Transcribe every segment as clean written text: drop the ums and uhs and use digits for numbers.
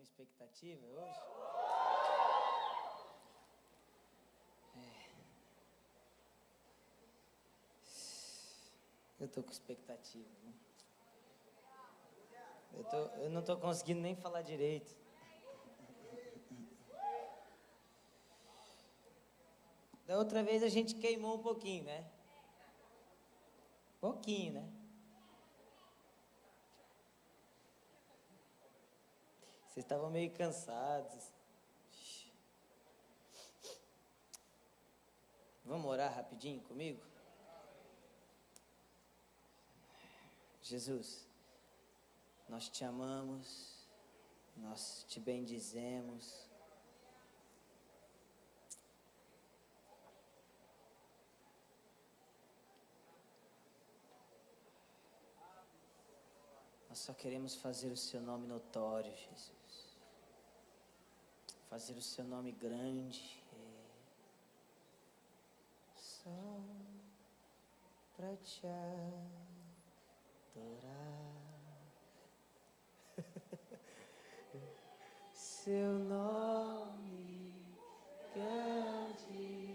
expectativa hoje? Eu tô com expectativa. Né? Eu não tô conseguindo nem falar direito. Da outra vez a gente queimou um pouquinho, né? Pouquinho, né? Vocês estavam meio cansados. Vamos orar rapidinho comigo? Jesus, nós te amamos, nós te bendizemos. Nós só queremos fazer o seu nome notório, Jesus. Fazer o seu nome grande. Só pra te adorar. Seu nome grande.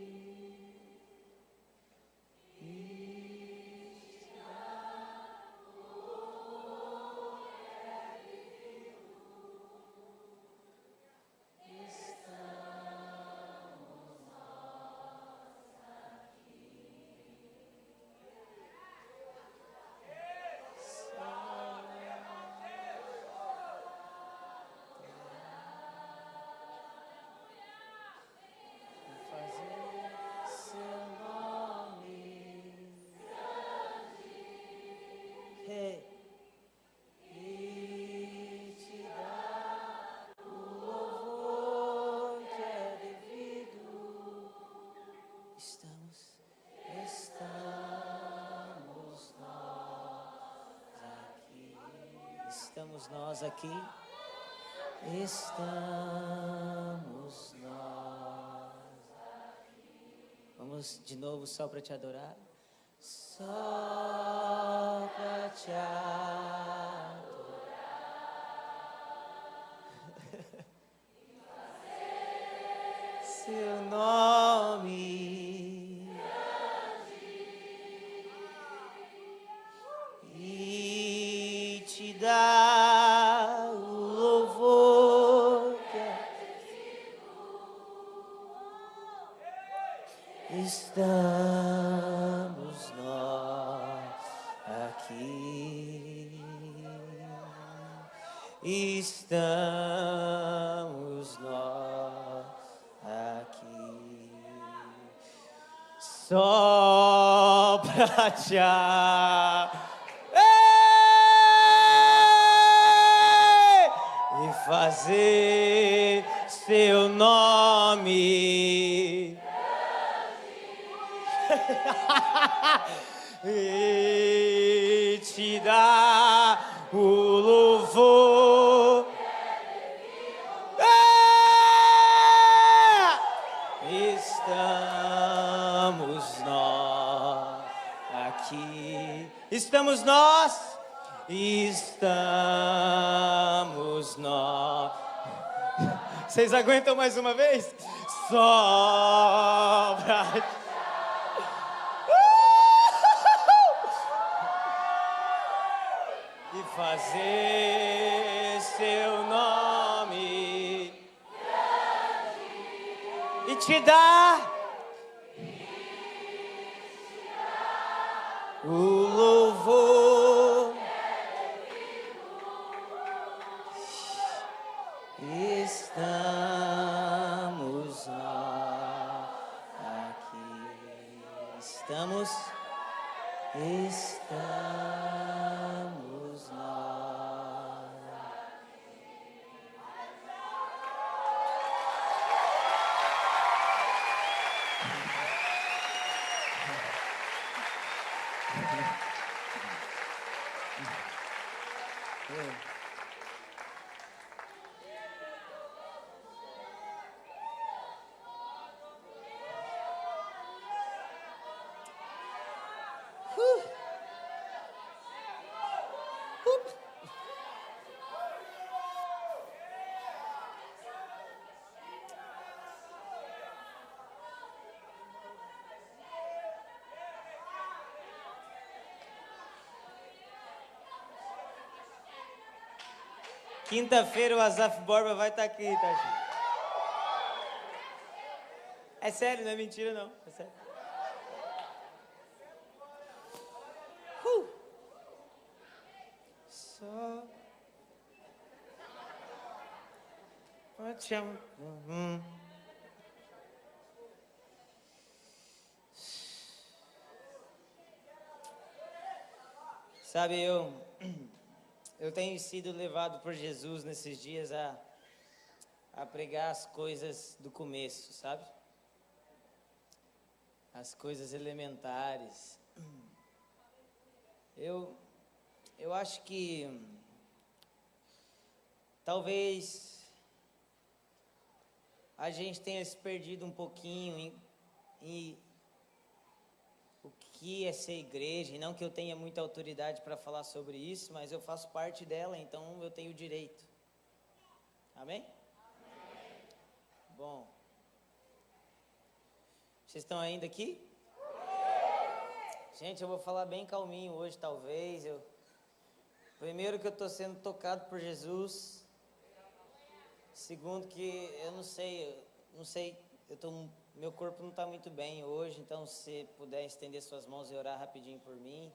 Estamos nós aqui, estamos nós aqui. Vamos de novo só para te adorar. Só para te adorar. Seu nome. E te dar o louvor que é devido. Estamos nós aqui. Estamos nós aqui. Só pra te fazer seu nome e te dar o louvor. Estamos nós aqui. Estamos nós. Estamos nós. Vocês aguentam mais uma vez? Só pra... E fazer seu nome e te dar o louvor. Estamos nós aqui. Estamos nós aqui. Quinta-feira o Asaf Borba vai estar aqui, tá, gente? É sério, não é mentira, não. É sério. Só pra te amar. Sabe, eu tenho sido levado por Jesus nesses dias a pregar as coisas do começo, sabe? As coisas elementares. Eu acho que talvez a gente tenha se perdido um pouquinho em o que é ser igreja, e não que eu tenha muita autoridade para falar sobre isso, mas eu faço parte dela, então eu tenho direito. Amém? Amém. Bom, vocês estão ainda aqui? Gente, eu vou falar bem calminho hoje, talvez. Primeiro que eu estou sendo tocado por Jesus. Segundo que eu não sei, meu corpo não está muito bem hoje, então se puder estender suas mãos e orar rapidinho por mim.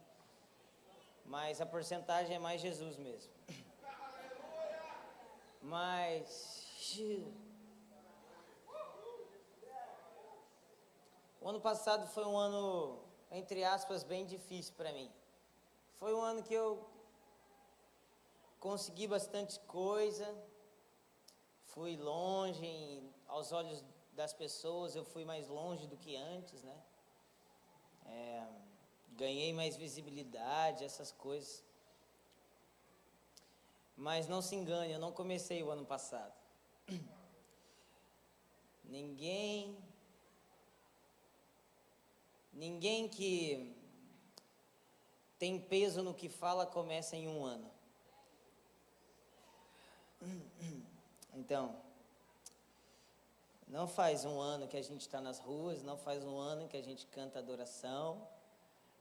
Mas a porcentagem é mais Jesus mesmo. Mas o ano passado foi um ano, entre aspas, bem difícil para mim. Foi um ano que eu consegui bastante coisa, fui longe, aos olhos das pessoas eu fui mais longe do que antes, né? Ganhei mais visibilidade, essas coisas. Mas não se engane, eu não comecei o ano passado. Ninguém que tem peso no que fala começa em um ano. Então, não faz um ano que a gente está nas ruas, não faz um ano que a gente canta adoração,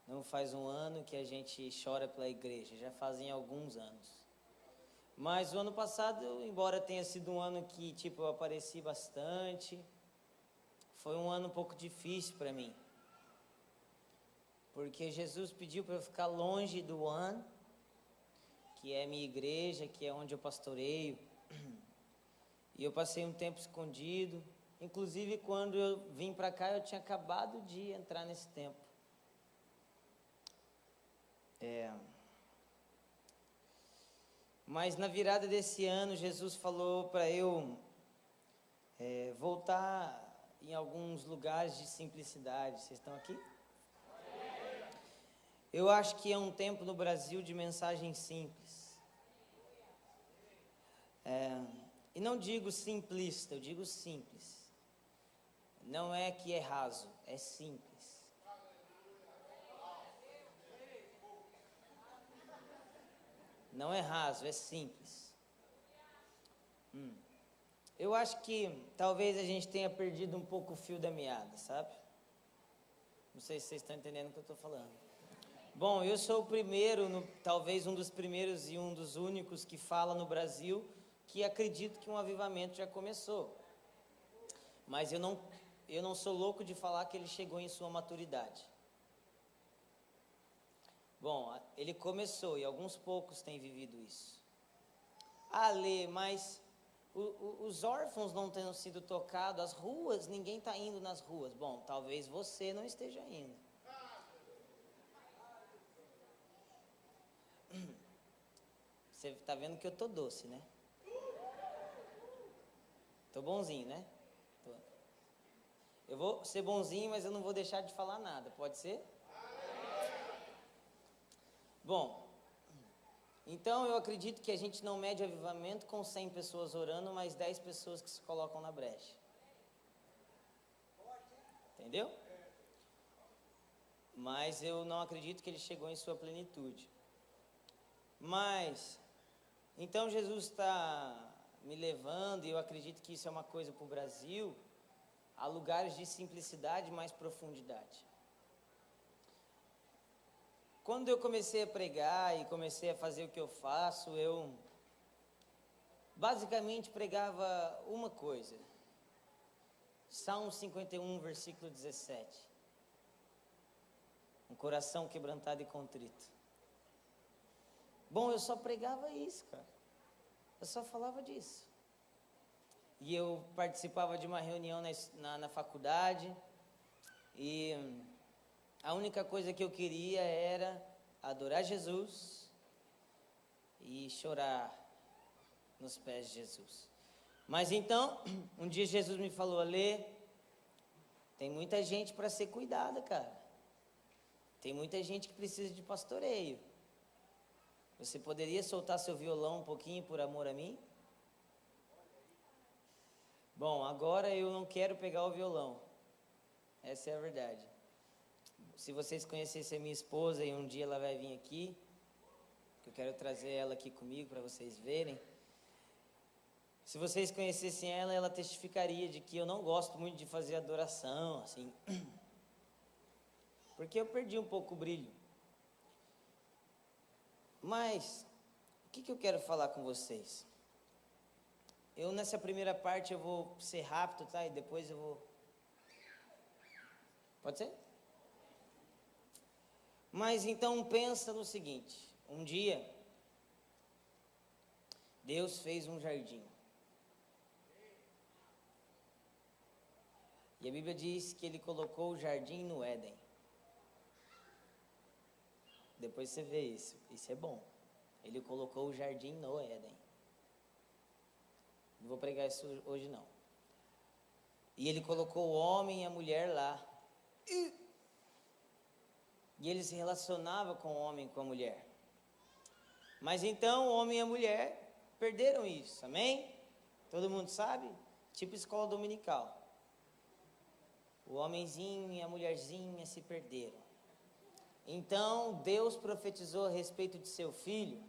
não faz um ano que a gente chora pela igreja, já fazem alguns anos. Mas o ano passado, embora tenha sido um ano que eu apareci bastante, foi um ano um pouco difícil para mim. Porque Jesus pediu para eu ficar longe do One, que é minha igreja, que é onde eu pastoreio. E eu passei um tempo escondido. Inclusive, quando eu vim para cá, eu tinha acabado de entrar nesse tempo. Mas na virada desse ano, Jesus falou para eu voltar em alguns lugares de simplicidade. Vocês estão aqui? Eu acho que é um tempo no Brasil de mensagem simples. E não digo simplista, eu digo simples. Não é que é raso, é simples. Não é raso, é simples. Eu acho que talvez a gente tenha perdido um pouco o fio da meada, sabe? Não sei se vocês estão entendendo o que eu estou falando. Bom, eu sou o primeiro, talvez um dos primeiros e um dos únicos que fala no Brasil que acredito que um avivamento já começou. Mas eu não sou louco de falar que ele chegou em sua maturidade. Bom, ele começou e alguns poucos têm vivido isso. Lê, mas os órfãos não têm sido tocados, as ruas, ninguém está indo nas ruas. Bom, talvez você não esteja indo. Você está vendo que eu estou doce, né? Estou bonzinho, né? Eu vou ser bonzinho, mas eu não vou deixar de falar nada, pode ser? Bom, então eu acredito que a gente não mede avivamento com 100 pessoas orando, mas 10 pessoas que se colocam na brecha. Entendeu? Mas eu não acredito que ele chegou em sua plenitude. Mas, então Jesus está me levando, e eu acredito que isso é uma coisa para o Brasil, a lugares de simplicidade e mais profundidade. Quando eu comecei a pregar e comecei a fazer o que eu faço, basicamente pregava uma coisa. Salmo 51, versículo 17. Um coração quebrantado e contrito. Bom, eu só pregava isso, cara. Eu só falava disso. E eu participava de uma reunião na faculdade. E a única coisa que eu queria era adorar Jesus e chorar nos pés de Jesus. Mas então, um dia Jesus me falou: Alê, tem muita gente para ser cuidada, cara. Tem muita gente que precisa de pastoreio. Você poderia soltar seu violão um pouquinho por amor a mim? Bom, agora eu não quero pegar o violão. Essa é a verdade. Se vocês conhecessem a minha esposa e um dia ela vai vir aqui, que eu quero trazer ela aqui comigo para vocês verem. Se vocês conhecessem ela, ela testificaria de que eu não gosto muito de fazer adoração, assim. Porque eu perdi um pouco o brilho. Mas, o que eu quero falar com vocês? Eu, nessa primeira parte, eu vou ser rápido, tá? E depois eu vou... Pode ser? Mas, então, pensa no seguinte. Um dia, Deus fez um jardim. E a Bíblia diz que Ele colocou o jardim no Éden. Depois você vê isso. Isso é bom. Ele colocou o jardim no Éden. Não vou pregar isso hoje, não. E Ele colocou o homem e a mulher lá. E Ele se relacionava com o homem e com a mulher. Mas então o homem e a mulher perderam isso. Amém? Todo mundo sabe? Tipo escola dominical. O homenzinho e a mulherzinha se perderam. Então, Deus profetizou a respeito de seu filho,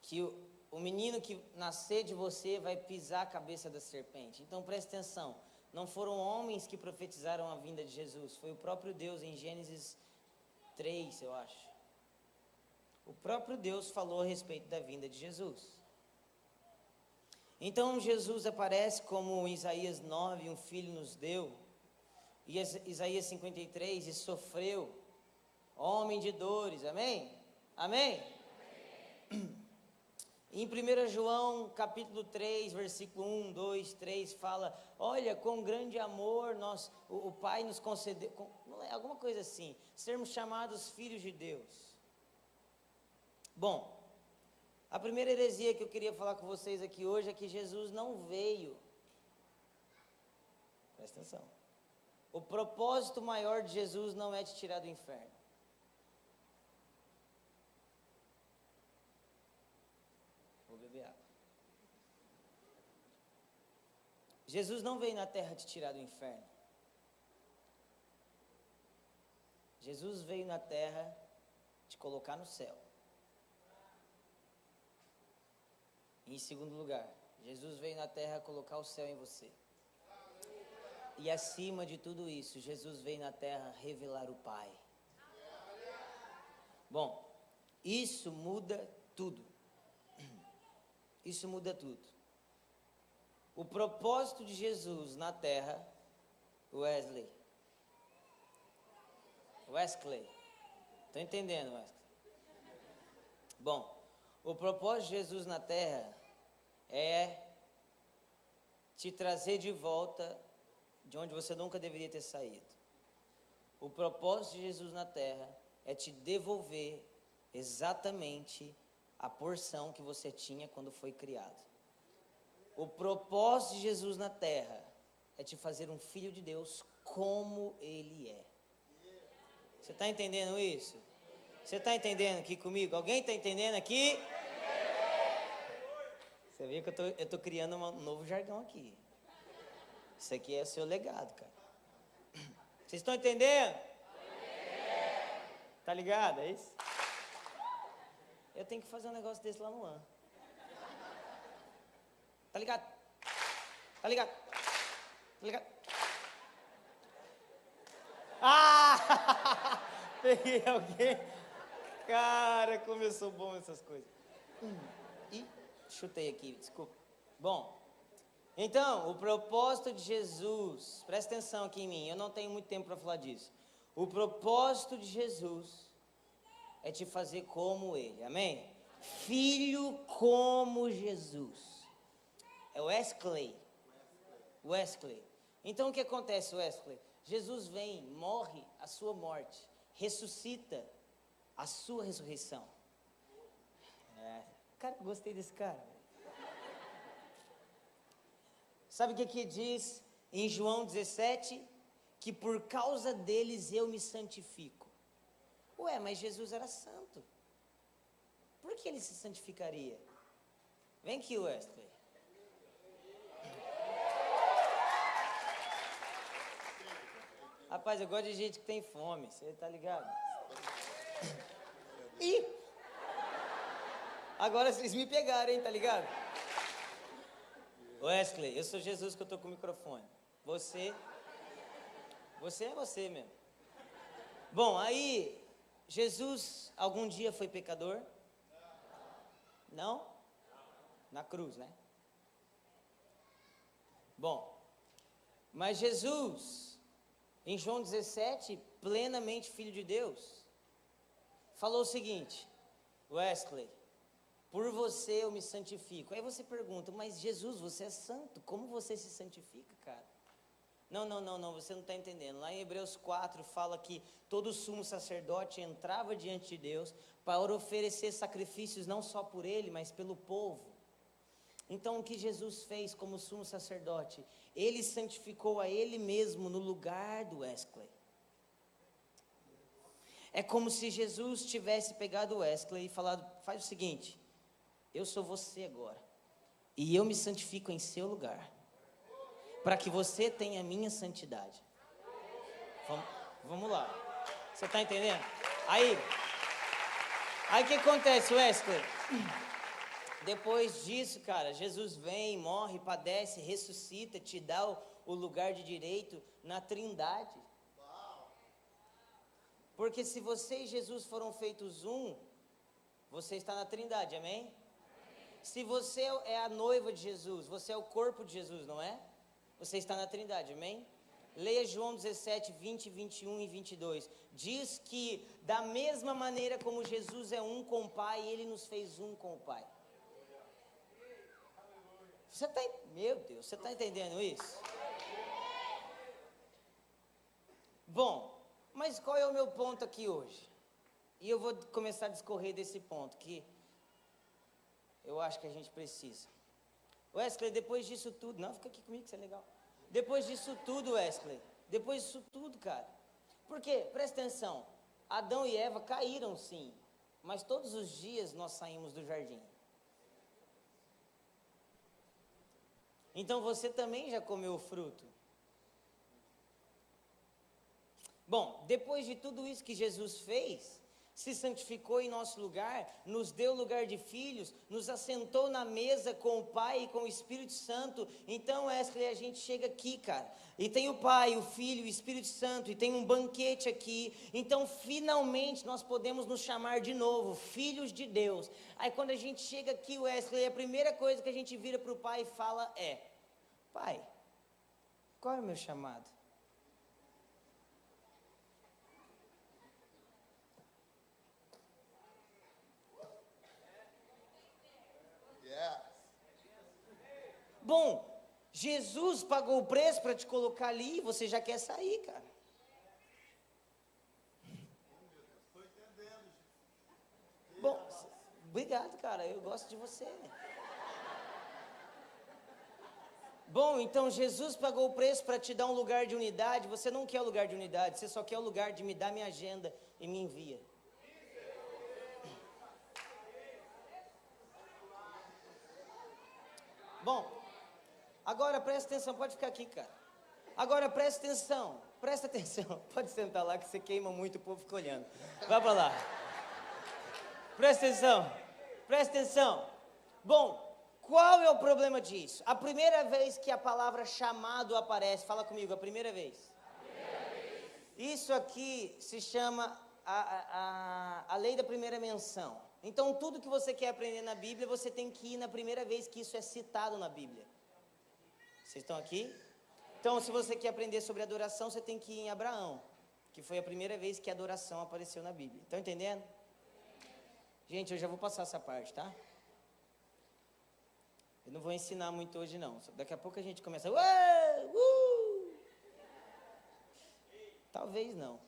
que o menino que nascer de você vai pisar a cabeça da serpente. Então, preste atenção, não foram homens que profetizaram a vinda de Jesus, foi o próprio Deus em Gênesis 3, eu acho. O próprio Deus falou a respeito da vinda de Jesus. Então Jesus aparece como Isaías 9, um filho nos deu, e Isaías 53, e sofreu, homem de dores, amém? Amém? Em 1 João capítulo 3, versículo 1, 2, 3, fala, olha, com grande amor o Pai nos concedeu, alguma coisa assim, sermos chamados filhos de Deus. Bom, a primeira heresia que eu queria falar com vocês aqui hoje é que Jesus não veio. Presta atenção. O propósito maior de Jesus não é te tirar do inferno. Vou beber água. Jesus não veio na terra te tirar do inferno. Jesus veio na terra te colocar no céu. Em segundo lugar, Jesus veio na terra colocar o céu em você. E acima de tudo isso, Jesus veio na terra revelar o Pai. Bom, isso muda tudo. Isso muda tudo. O propósito de Jesus na terra, Wesley. Estou entendendo, Wesley? Bom, o propósito de Jesus na terra é te trazer de volta de onde você nunca deveria ter saído. O propósito de Jesus na terra é te devolver exatamente a porção que você tinha quando foi criado. O propósito de Jesus na terra é te fazer um filho de Deus como Ele é. Você está entendendo isso? Você está entendendo aqui comigo? Alguém está entendendo aqui? Você vê que eu estou criando um novo jargão aqui. Isso aqui é o seu legado, cara. Vocês estão entendendo? Tá ligado? É isso? Eu tenho que fazer um negócio desse lá no ano. Tá ligado? Tá ligado? Tá ligado? Ah! Peguei alguém. Cara, começou bom essas coisas. E chutei aqui, desculpa. Bom, então, o propósito de Jesus, presta atenção aqui em mim, eu não tenho muito tempo para falar disso. O propósito de Jesus é te fazer como Ele, amém? Filho como Jesus. É Wesley. Então, o que acontece, Wesley? Jesus vem, morre a sua morte, ressuscita a sua ressurreição. Cara, gostei desse cara. Sabe o que diz em João 17? Que por causa deles eu me santifico. Ué, mas Jesus era santo. Por que ele se santificaria? Vem aqui, Wesley. Rapaz, eu gosto de gente que tem fome, você tá ligado? Ih! Agora vocês me pegaram, hein, tá ligado? Wesley, eu sou Jesus que eu tô com o microfone. Você é você mesmo. Bom, aí, Jesus algum dia foi pecador? Não? Na cruz, né? Bom, mas Jesus, em João 17, plenamente filho de Deus, falou o seguinte: Wesley, por você eu me santifico. Aí você pergunta, mas Jesus, você é santo, como você se santifica, cara? Não, você não está entendendo. Lá em Hebreus 4 fala que todo sumo sacerdote entrava diante de Deus para oferecer sacrifícios não só por ele, mas pelo povo. Então o que Jesus fez como sumo sacerdote? Ele santificou a ele mesmo no lugar do Wesley. É como se Jesus tivesse pegado o Wesley e falado, faz o seguinte, eu sou você agora, e eu me santifico em seu lugar, para que você tenha a minha santidade. Vamos lá, você está entendendo? Aí o que acontece, Wesley? Depois disso, cara, Jesus vem, morre, padece, ressuscita, te dá o lugar de direito na Trindade. Porque se você e Jesus foram feitos um, você está na Trindade, amém? Se você é a noiva de Jesus, você é o corpo de Jesus, não é? Você está na Trindade, amém? Leia João 17, 20, 21 e 22. Diz que da mesma maneira como Jesus é um com o Pai, Ele nos fez um com o Pai. Meu Deus, você está entendendo isso? Bom, mas qual é o meu ponto aqui hoje? E eu vou começar a discorrer desse ponto, que eu acho que a gente precisa. Wesley, depois disso tudo... Não, fica aqui comigo que isso é legal. Depois disso tudo, Wesley. Depois disso tudo, cara. Porque, presta atenção. Adão e Eva caíram sim. Mas todos os dias nós saímos do jardim. Então você também já comeu o fruto. Bom, depois de tudo isso que Jesus fez, se santificou em nosso lugar, nos deu lugar de filhos, nos assentou na mesa com o Pai e com o Espírito Santo. Então, Wesley, a gente chega aqui, cara, e tem o Pai, o Filho, o Espírito Santo, e tem um banquete aqui. Então, finalmente, nós podemos nos chamar de novo, filhos de Deus. Aí, quando a gente chega aqui, Wesley, a primeira coisa que a gente vira para o Pai e fala é: Pai, qual é o meu chamado? Bom, Jesus pagou o preço para te colocar ali e você já quer sair, cara. Bom, obrigado, cara, eu gosto de você. Bom, então Jesus pagou o preço para te dar um lugar de unidade. Você não quer o lugar de unidade, você só quer o lugar de me dar minha agenda e me envia. Bom, agora presta atenção, pode ficar aqui, cara. Agora presta atenção, pode sentar lá que você queima muito, o povo fica olhando. Vai pra lá. Presta atenção. Bom, qual é o problema disso? A primeira vez que a palavra chamado aparece, fala comigo, a primeira vez. Isso aqui se chama a lei da primeira menção. Então, tudo que você quer aprender na Bíblia, você tem que ir na primeira vez que isso é citado na Bíblia. Vocês estão aqui? Então, se você quer aprender sobre adoração, você tem que ir em Abraão, que foi a primeira vez que a adoração apareceu na Bíblia. Estão entendendo? Gente, eu já vou passar essa parte, tá? Eu não vou ensinar muito hoje, não. Daqui a pouco a gente começa... Talvez não.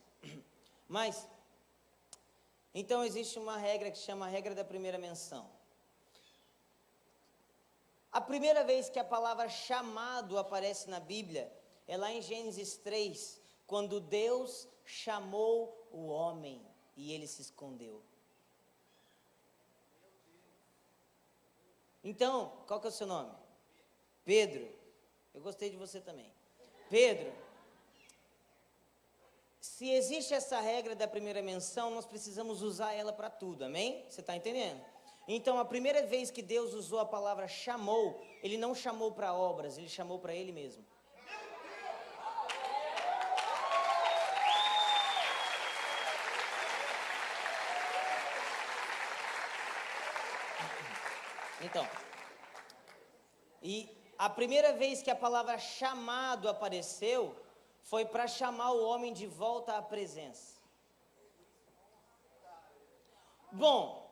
Mas, então existe uma regra que chama a regra da primeira menção. A primeira vez que a palavra chamado aparece na Bíblia é lá em Gênesis 3, quando Deus chamou o homem e ele se escondeu. Então, qual que é o seu nome? Pedro. Eu gostei de você também. Pedro, se existe essa regra da primeira menção, nós precisamos usar ela para tudo, amém? Você está entendendo? Então, a primeira vez que Deus usou a palavra chamou, Ele não chamou para obras, Ele chamou para Ele mesmo. Então, e a primeira vez que a palavra chamado apareceu, foi para chamar o homem de volta à presença. Bom,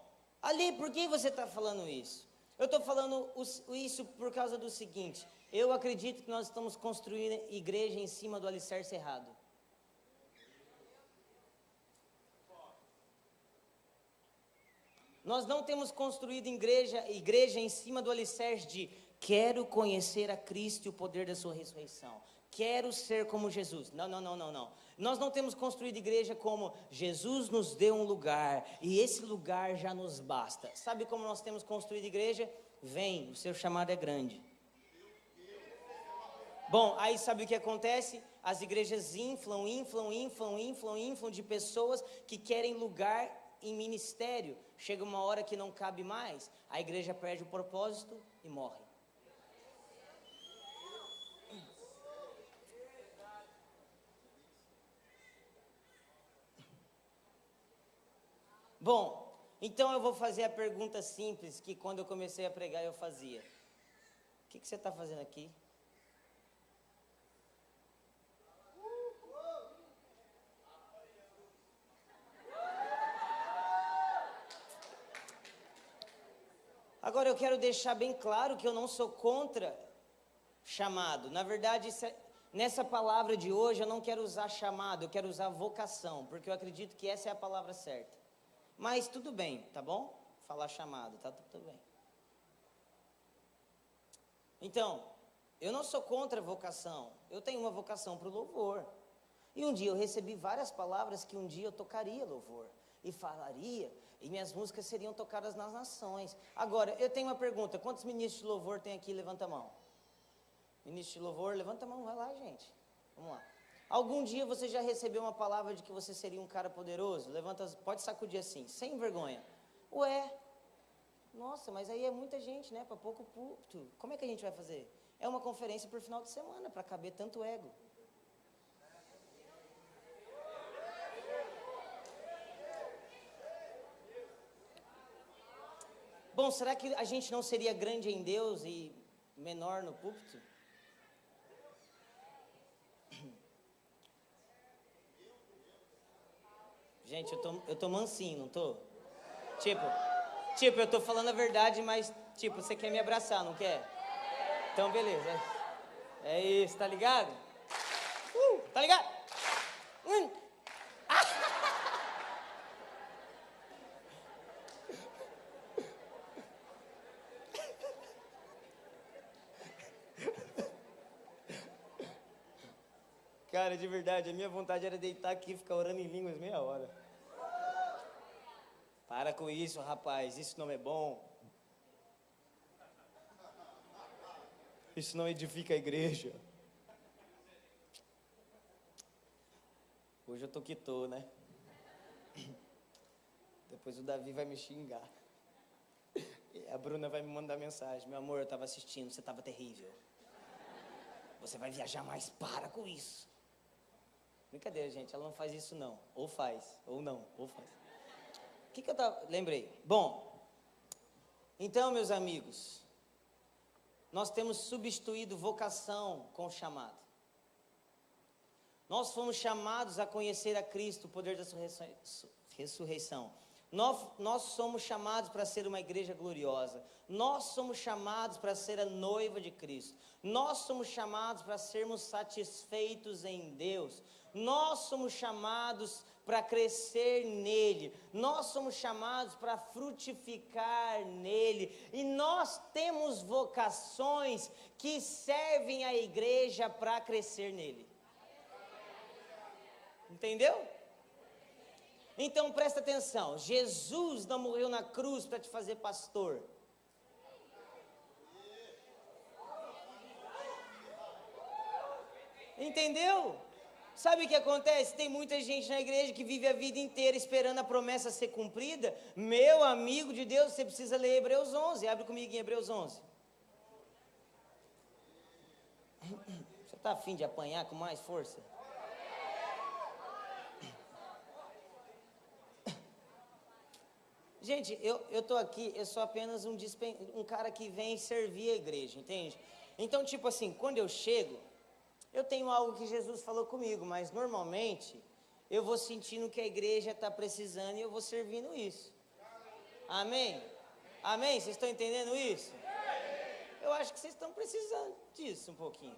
Ali, por que você está falando isso? Eu estou falando isso por causa do seguinte: eu acredito que nós estamos construindo igreja em cima do alicerce errado. Nós não temos construído igreja em cima do alicerce de quero conhecer a Cristo e o poder da sua ressurreição. Quero ser como Jesus. Não. Nós não temos construído igreja como Jesus nos deu um lugar e esse lugar já nos basta. Sabe como nós temos construído igreja? Vem, o seu chamado é grande. Bom, aí sabe o que acontece? As igrejas inflam de pessoas que querem lugar em ministério. Chega uma hora que não cabe mais, a igreja perde o propósito e morre. Bom, então eu vou fazer a pergunta simples que quando eu comecei a pregar eu fazia. O que você está fazendo aqui? Agora eu quero deixar bem claro que eu não sou contra chamado. Na verdade, nessa palavra de hoje eu não quero usar chamado, eu quero usar vocação, porque eu acredito que essa é a palavra certa. Mas tudo bem, tá bom? Falar chamado, tá tudo bem. Então, eu não sou contra a vocação, eu tenho uma vocação para o louvor. E um dia eu recebi várias palavras que um dia eu tocaria louvor e falaria, e minhas músicas seriam tocadas nas nações. Agora, eu tenho uma pergunta: quantos ministros de louvor tem aqui? Levanta a mão. Ministro de louvor, levanta a mão, vai lá, gente. Vamos lá. Algum dia você já recebeu uma palavra de que você seria um cara poderoso? Levanta, pode sacudir assim, sem vergonha. Ué, nossa, mas aí é muita gente, né? Para pouco púlpito. Como é que a gente vai fazer? É uma conferência por final de semana, para caber tanto ego. Bom, será que a gente não seria grande em Deus e menor no púlpito? Gente, eu tô mansinho, não tô? Tipo, eu tô falando a verdade, mas, você quer me abraçar, não quer? Então, beleza. É isso, tá ligado? Tá ligado? Cara, de verdade, a minha vontade era deitar aqui e ficar orando em línguas meia hora. Para com isso, rapaz, isso não é bom. Isso não edifica a igreja. Hoje eu tô que tô, né? Depois o Davi vai me xingar. E a Bruna vai me mandar mensagem: meu amor, eu tava assistindo, você tava terrível. Você vai viajar mais, para com isso. Brincadeira, gente, ela não faz isso não. Ou faz, ou não, ou faz. que eu tava... Lembrei. Bom, então, meus amigos, nós temos substituído vocação com chamado. Nós fomos chamados a conhecer a Cristo, o poder da ressurreição. Nós somos chamados para ser uma igreja gloriosa. Nós somos chamados para ser a noiva de Cristo. Nós somos chamados para sermos satisfeitos em Deus. Nós somos chamados para crescer nele. Nós somos chamados para frutificar nele. E nós temos vocações que servem à igreja para crescer nele. Entendeu? Então presta atenção, Jesus não morreu na cruz para te fazer pastor. Entendeu? Sabe o que acontece? Tem muita gente na igreja que vive a vida inteira esperando a promessa ser cumprida. Meu amigo de Deus, você precisa ler Hebreus 11. Abre comigo em Hebreus 11. Você está afim de apanhar com mais força? Gente, eu estou aqui, eu sou apenas um cara que vem servir a igreja, entende? Então, tipo assim, quando eu chego, eu tenho algo que Jesus falou comigo, mas normalmente eu vou sentindo que a igreja está precisando e eu vou servindo isso. Amém? Amém? Vocês estão entendendo isso? Eu acho que vocês estão precisando disso um pouquinho.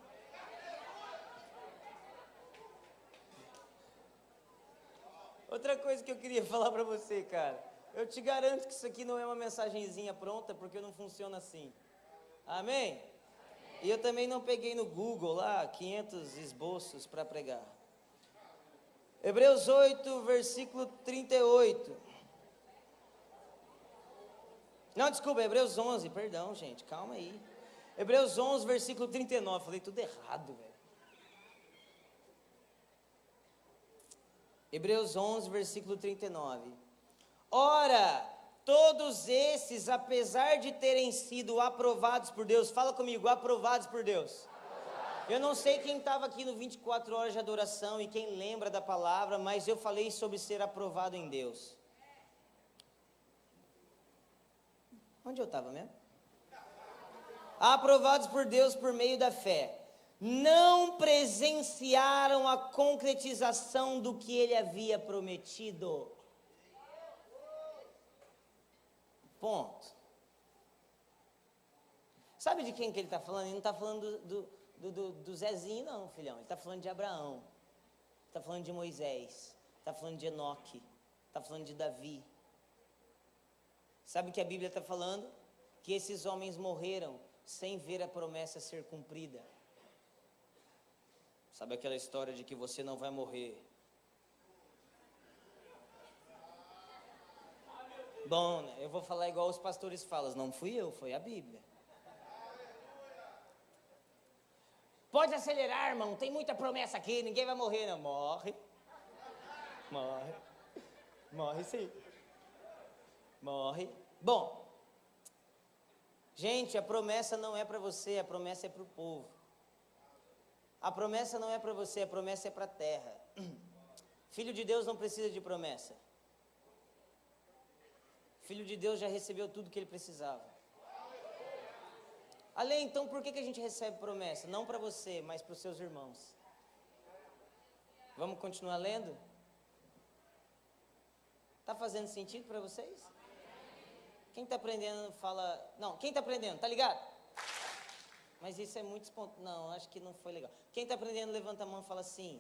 Outra coisa que eu queria falar para você, cara. Eu te garanto que isso aqui não é uma mensagenzinha pronta, porque não funciona assim. Amém? E eu também não peguei no Google lá 500 esboços para pregar. Hebreus 8, versículo 38. Não, desculpa, Hebreus 11, perdão, gente, calma aí. Hebreus 11, versículo 39, falei tudo errado, velho. Hebreus 11, versículo 39. Ora, todos esses, apesar de terem sido aprovados por Deus, fala comigo, aprovados por Deus. Eu não sei quem estava aqui no 24 horas de adoração e quem lembra da palavra, mas eu falei sobre ser aprovado em Deus. Onde eu estava mesmo? Aprovados por Deus por meio da fé. Não presenciaram a concretização do que ele havia prometido. Ponto. Sabe de quem que ele está falando? Ele não está falando do Zezinho, não, filhão. Ele está falando de Abraão. Está falando de Moisés. Está falando de Enoque. Está falando de Davi. Sabe o que a Bíblia está falando? Que esses homens morreram sem ver a promessa ser cumprida. Sabe aquela história de que você não vai morrer? Bom, né? Eu vou falar igual os pastores falam, não fui eu, foi a Bíblia. Pode acelerar, irmão, tem muita promessa aqui, ninguém vai morrer, não. Morre. Morre. Morre sim. Morre. Bom, gente, a promessa não é para você, a promessa é para o povo. A promessa não é para você, a promessa é para a terra. Filho de Deus não precisa de promessa. Filho de Deus já recebeu tudo que ele precisava. Além, então, por que a gente recebe promessa? Não para você, mas para os seus irmãos. Vamos continuar lendo? Está fazendo sentido para vocês? Quem está aprendendo fala... Não, quem está aprendendo, tá ligado? Mas isso é muito espontâneo. Não, acho que não foi legal. Quem está aprendendo, levanta a mão e fala assim.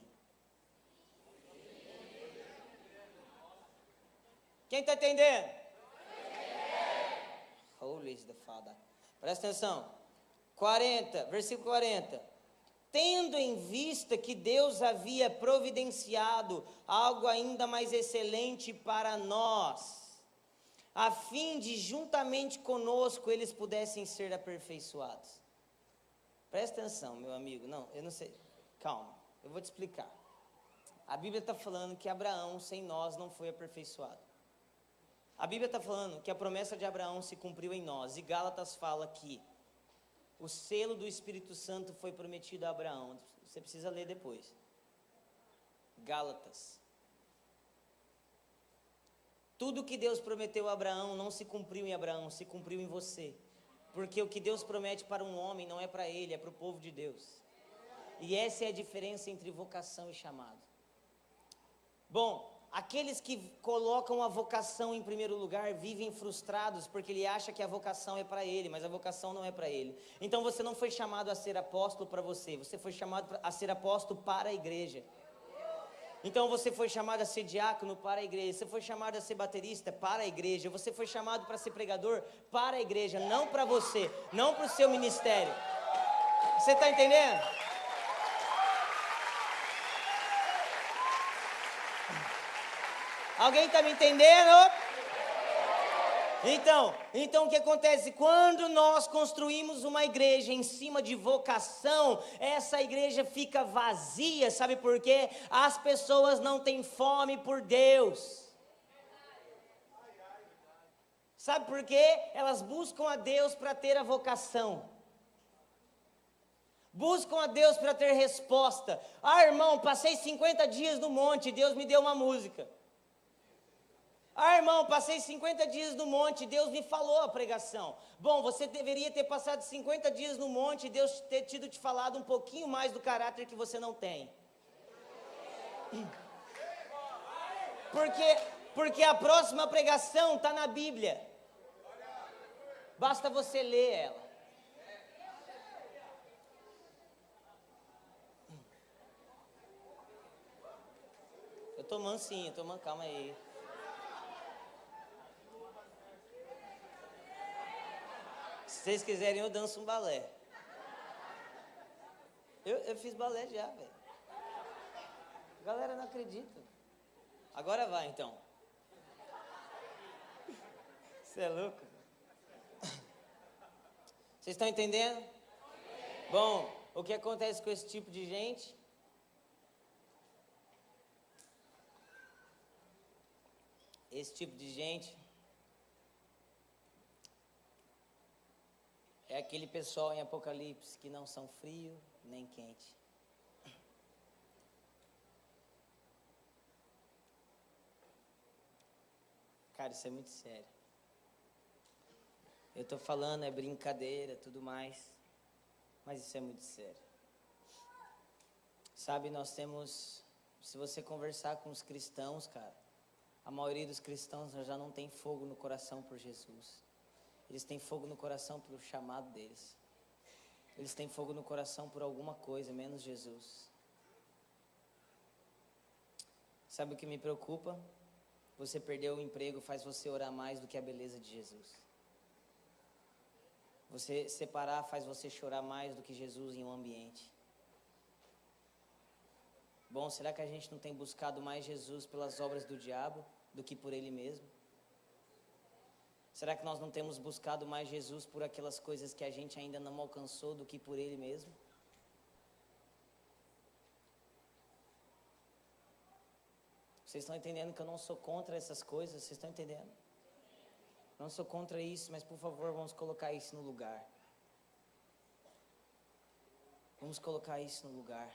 Quem está entendendo? Holy is the Father. Presta atenção. 40, versículo 40. Tendo em vista que Deus havia providenciado algo ainda mais excelente para nós, a fim de juntamente conosco eles pudessem ser aperfeiçoados. Presta atenção, meu amigo. Não, eu não sei. Calma, eu vou te explicar. A Bíblia está falando que Abraão sem nós não foi aperfeiçoado. A Bíblia está falando que a promessa de Abraão se cumpriu em nós. E Gálatas fala que o selo do Espírito Santo foi prometido a Abraão. Você precisa ler depois. Gálatas. Tudo que Deus prometeu a Abraão não se cumpriu em Abraão, se cumpriu em você. Porque o que Deus promete para um homem não é para ele, é para o povo de Deus. E essa é a diferença entre vocação e chamado. Bom, aqueles que colocam a vocação em primeiro lugar vivem frustrados porque ele acha que a vocação é para ele, mas a vocação não é para ele. Então você não foi chamado a ser apóstolo para você, você foi chamado a ser apóstolo para a igreja. Então você foi chamado a ser diácono para a igreja, você foi chamado a ser baterista para a igreja, você foi chamado para ser pregador para a igreja, não para você, não para o seu ministério. Você está entendendo? Alguém está me entendendo? Então o que acontece? Quando nós construímos uma igreja em cima de vocação, essa igreja fica vazia, sabe por quê? As pessoas não têm fome por Deus. Sabe por quê? Elas buscam a Deus para ter a vocação. Buscam a Deus para ter resposta. Ah, irmão, passei 50 dias no monte, Deus me deu uma música. Ah, irmão, passei 50 dias no monte, Deus me falou a pregação. Bom, você deveria ter passado 50 dias no monte e Deus ter te falado um pouquinho mais do caráter que você não tem. Porque a próxima pregação está na Bíblia. Basta você ler ela. Eu estou mansinho, calma aí. Se vocês quiserem, eu danço um balé. Eu fiz balé já, velho. A galera não acredita. Agora vai, então. Você é louco? Vocês estão entendendo? Bom, o que acontece com esse tipo de gente? Esse tipo de gente é aquele pessoal em Apocalipse que não são frio nem quente. Cara, isso é muito sério. Eu tô falando, é brincadeira, tudo mais, mas isso é muito sério. Sabe, nós temos, se você conversar com os cristãos, cara, a maioria dos cristãos já não tem fogo no coração por Jesus. Eles têm fogo no coração pelo chamado deles. Eles têm fogo no coração por alguma coisa, menos Jesus. Sabe o que me preocupa? Você perder o emprego faz você orar mais do que a beleza de Jesus. Você separar faz você chorar mais do que Jesus em um ambiente. Bom, será que a gente não tem buscado mais Jesus pelas obras do diabo do que por ele mesmo? Será que nós não temos buscado mais Jesus por aquelas coisas que a gente ainda não alcançou do que por ele mesmo? Vocês estão entendendo que eu não sou contra essas coisas? Vocês estão entendendo? Não sou contra isso, mas por favor, vamos colocar isso no lugar. Vamos colocar isso no lugar.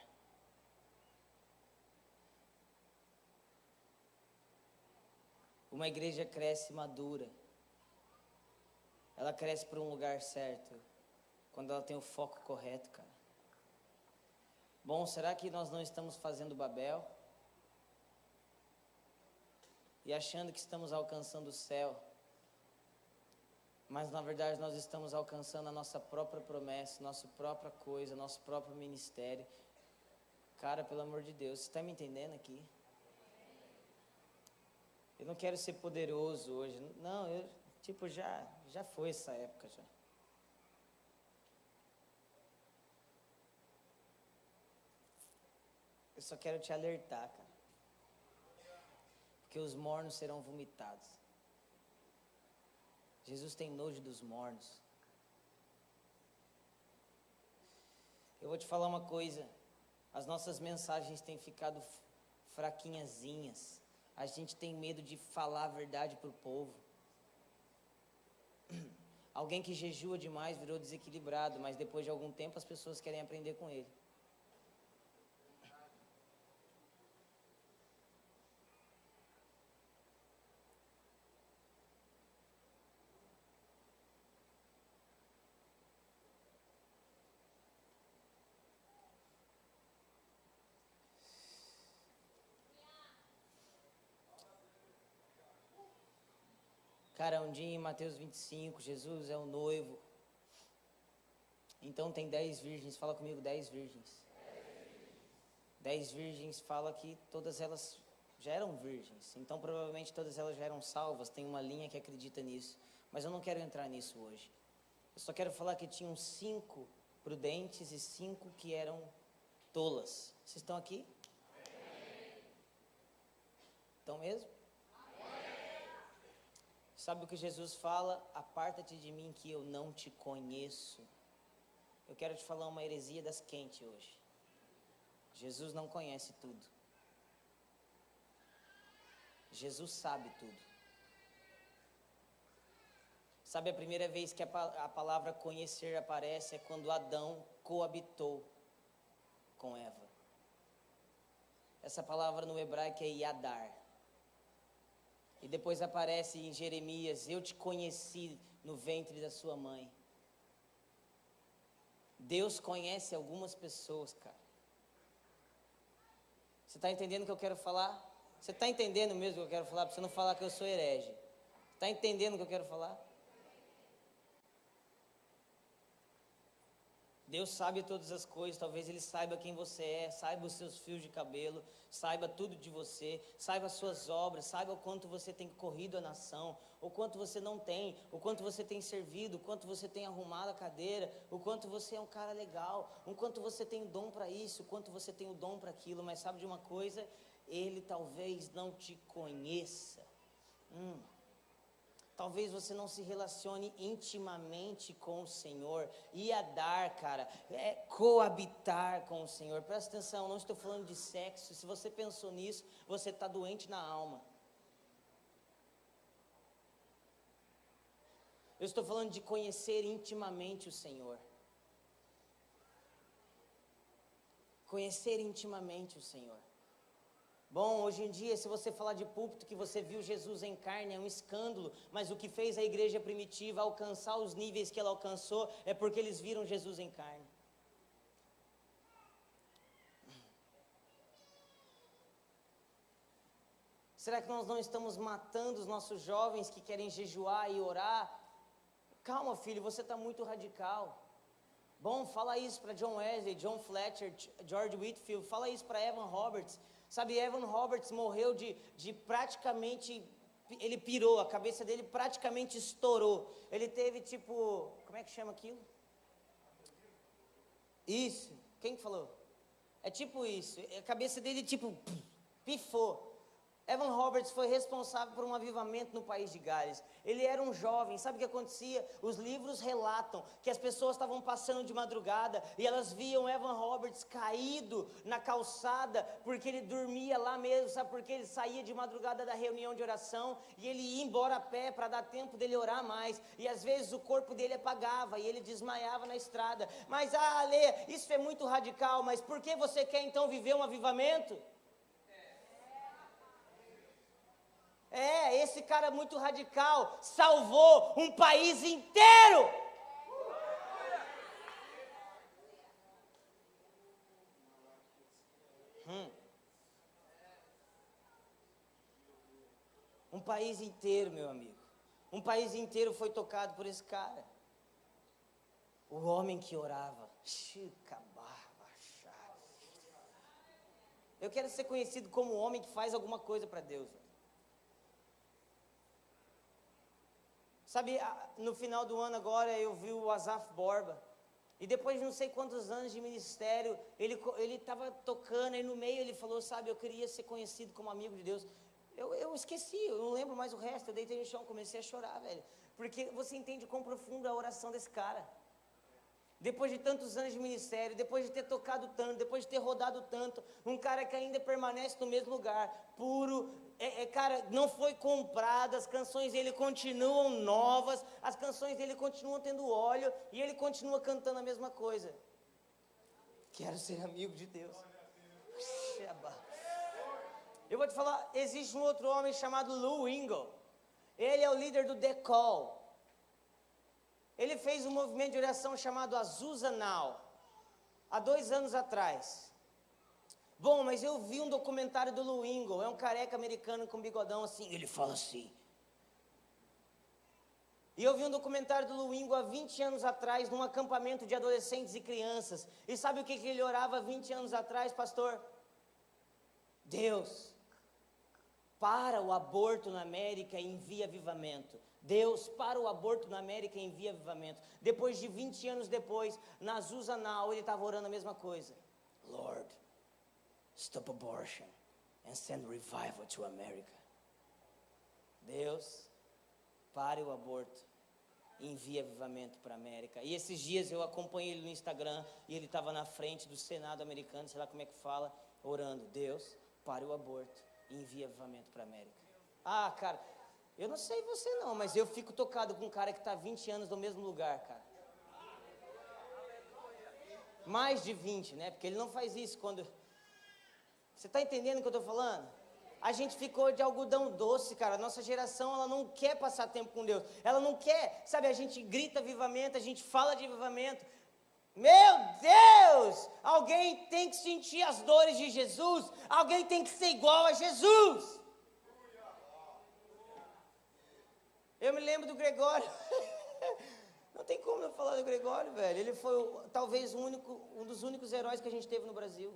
Uma igreja cresce madura. Ela cresce para um lugar certo, quando ela tem o foco correto, cara. Bom, será que nós não estamos fazendo Babel? E achando que estamos alcançando o céu, mas na verdade nós estamos alcançando a nossa própria promessa, nossa própria coisa, nosso próprio ministério. Cara, pelo amor de Deus, você está me entendendo aqui? Eu não quero ser poderoso hoje, não, já foi essa época já. Eu só quero te alertar, cara. Porque os mornos serão vomitados. Jesus tem nojo dos mornos. Eu vou te falar uma coisa. As nossas mensagens têm ficado fraquinhazinhas. A gente tem medo de falar a verdade para o povo. Alguém que jejua demais virou desequilibrado, mas depois de algum tempo as pessoas querem aprender com ele. Cara, um dia em Mateus 25, Jesus é o noivo. Então tem 10 virgens, fala comigo, 10 virgens. 10 virgens fala que todas elas já eram virgens. Então provavelmente todas elas já eram salvas, tem uma linha que acredita nisso. Mas eu não quero entrar nisso hoje. Eu só quero falar que tinham 5 prudentes e 5 que eram tolas. Vocês estão aqui? Estão mesmo? Sabe o que Jesus fala? Aparta-te de mim que eu não te conheço. Eu quero te falar uma heresia das quentes hoje. Jesus não conhece tudo. Jesus sabe tudo. Sabe, a primeira vez que a palavra conhecer aparece é quando Adão coabitou com Eva. Essa palavra no hebraico é yadar. E depois aparece em Jeremias, eu te conheci no ventre da sua mãe. Deus conhece algumas pessoas, cara. Você está entendendo o que eu quero falar? Você está entendendo mesmo o que eu quero falar? Para você não falar que eu sou herege. Está entendendo o que eu quero falar? Deus sabe todas as coisas, talvez Ele saiba quem você é, saiba os seus fios de cabelo, saiba tudo de você, saiba as suas obras, saiba o quanto você tem corrido a nação, o quanto você não tem, o quanto você tem servido, o quanto você tem arrumado a cadeira, o quanto você é um cara legal, o quanto você tem o dom para isso, o quanto você tem o dom para aquilo, mas sabe de uma coisa? Ele talvez não te conheça. Talvez você não se relacione intimamente com o Senhor. Iadar, cara, é coabitar com o Senhor. Presta atenção, não estou falando de sexo. Se você pensou nisso, você está doente na alma. Eu estou falando de conhecer intimamente o Senhor. Conhecer intimamente o Senhor. Bom, hoje em dia, se você falar de púlpito que você viu Jesus em carne, é um escândalo, mas o que fez a igreja primitiva alcançar os níveis que ela alcançou é porque eles viram Jesus em carne. Será que nós não estamos matando os nossos jovens que querem jejuar e orar? Calma, filho, você está muito radical. Bom, fala isso para John Wesley, John Fletcher, George Whitefield, fala isso para Evan Roberts. Sabe, Evan Roberts morreu de praticamente, ele pirou, a cabeça dele praticamente estourou. Ele teve tipo, como é que chama aquilo? Isso, quem que falou? É tipo isso, a cabeça dele tipo, pifou. Evan Roberts foi responsável por um avivamento no país de Gales. Ele era um jovem, sabe o que acontecia? Os livros relatam que as pessoas estavam passando de madrugada e elas viam Evan Roberts caído na calçada, porque ele dormia lá mesmo, sabe? Porque ele saía de madrugada da reunião de oração e ele ia embora a pé para dar tempo dele orar mais. E às vezes o corpo dele apagava e ele desmaiava na estrada. Mas, Alê, isso é muito radical, mas por que você quer então viver um avivamento? Esse cara muito radical salvou um país inteiro. Um país inteiro, meu amigo. Um país inteiro foi tocado por esse cara. O homem que orava. Eu quero ser conhecido como um homem que faz alguma coisa para Deus. Sabe, no final do ano agora eu vi o Asaf Borba. E depois de não sei quantos anos de ministério, ele estava tocando, e no meio ele falou, sabe, eu queria ser conhecido como amigo de Deus. Eu esqueci, eu não lembro mais o resto, eu deitei no chão, comecei a chorar, velho. Porque você entende quão profunda a oração desse cara. Depois de tantos anos de ministério, depois de ter tocado tanto, depois de ter rodado tanto, um cara que ainda permanece no mesmo lugar, puro, cara, não foi comprado, as canções dele continuam novas, as canções dele continuam tendo óleo, e ele continua cantando a mesma coisa. Quero ser amigo de Deus. Eu vou te falar, existe um outro homem chamado Lou Engle. Ele é o líder do The Call. Ele fez um movimento de oração chamado Azusa Now, há 2 anos atrás. Bom, mas eu vi um documentário do Lou Engle, é um careca americano com bigodão assim, ele fala assim. E eu vi um documentário do Luingo há 20 anos atrás, num acampamento de adolescentes e crianças. E sabe o que ele orava há 20 anos atrás, pastor? Deus, para o aborto na América e envia avivamento. Deus, para o aborto na América e envia avivamento. Depois de 20 anos depois, na Azusa Now, ele estava orando a mesma coisa. Lord, stop abortion and send revival to America. Deus, pare o aborto e envie avivamento para a América. E esses dias eu acompanhei ele no Instagram e ele estava na frente do Senado americano, sei lá como é que fala, orando. Deus, pare o aborto e envie avivamento para a América. Ah, cara, eu não sei você não, mas eu fico tocado com um cara que está 20 anos no mesmo lugar, cara. Mais de 20, né? Porque ele não faz isso quando... Você está entendendo o que eu estou falando? A gente ficou de algodão doce, cara. Nossa geração, ela não quer passar tempo com Deus. Ela não quer, sabe, a gente grita avivamento, a gente fala de avivamento. Meu Deus! Alguém tem que sentir as dores de Jesus. Alguém tem que ser igual a Jesus. Eu me lembro do Gregório. Não tem como eu falar do Gregório, velho. Ele foi talvez um dos únicos heróis que a gente teve no Brasil.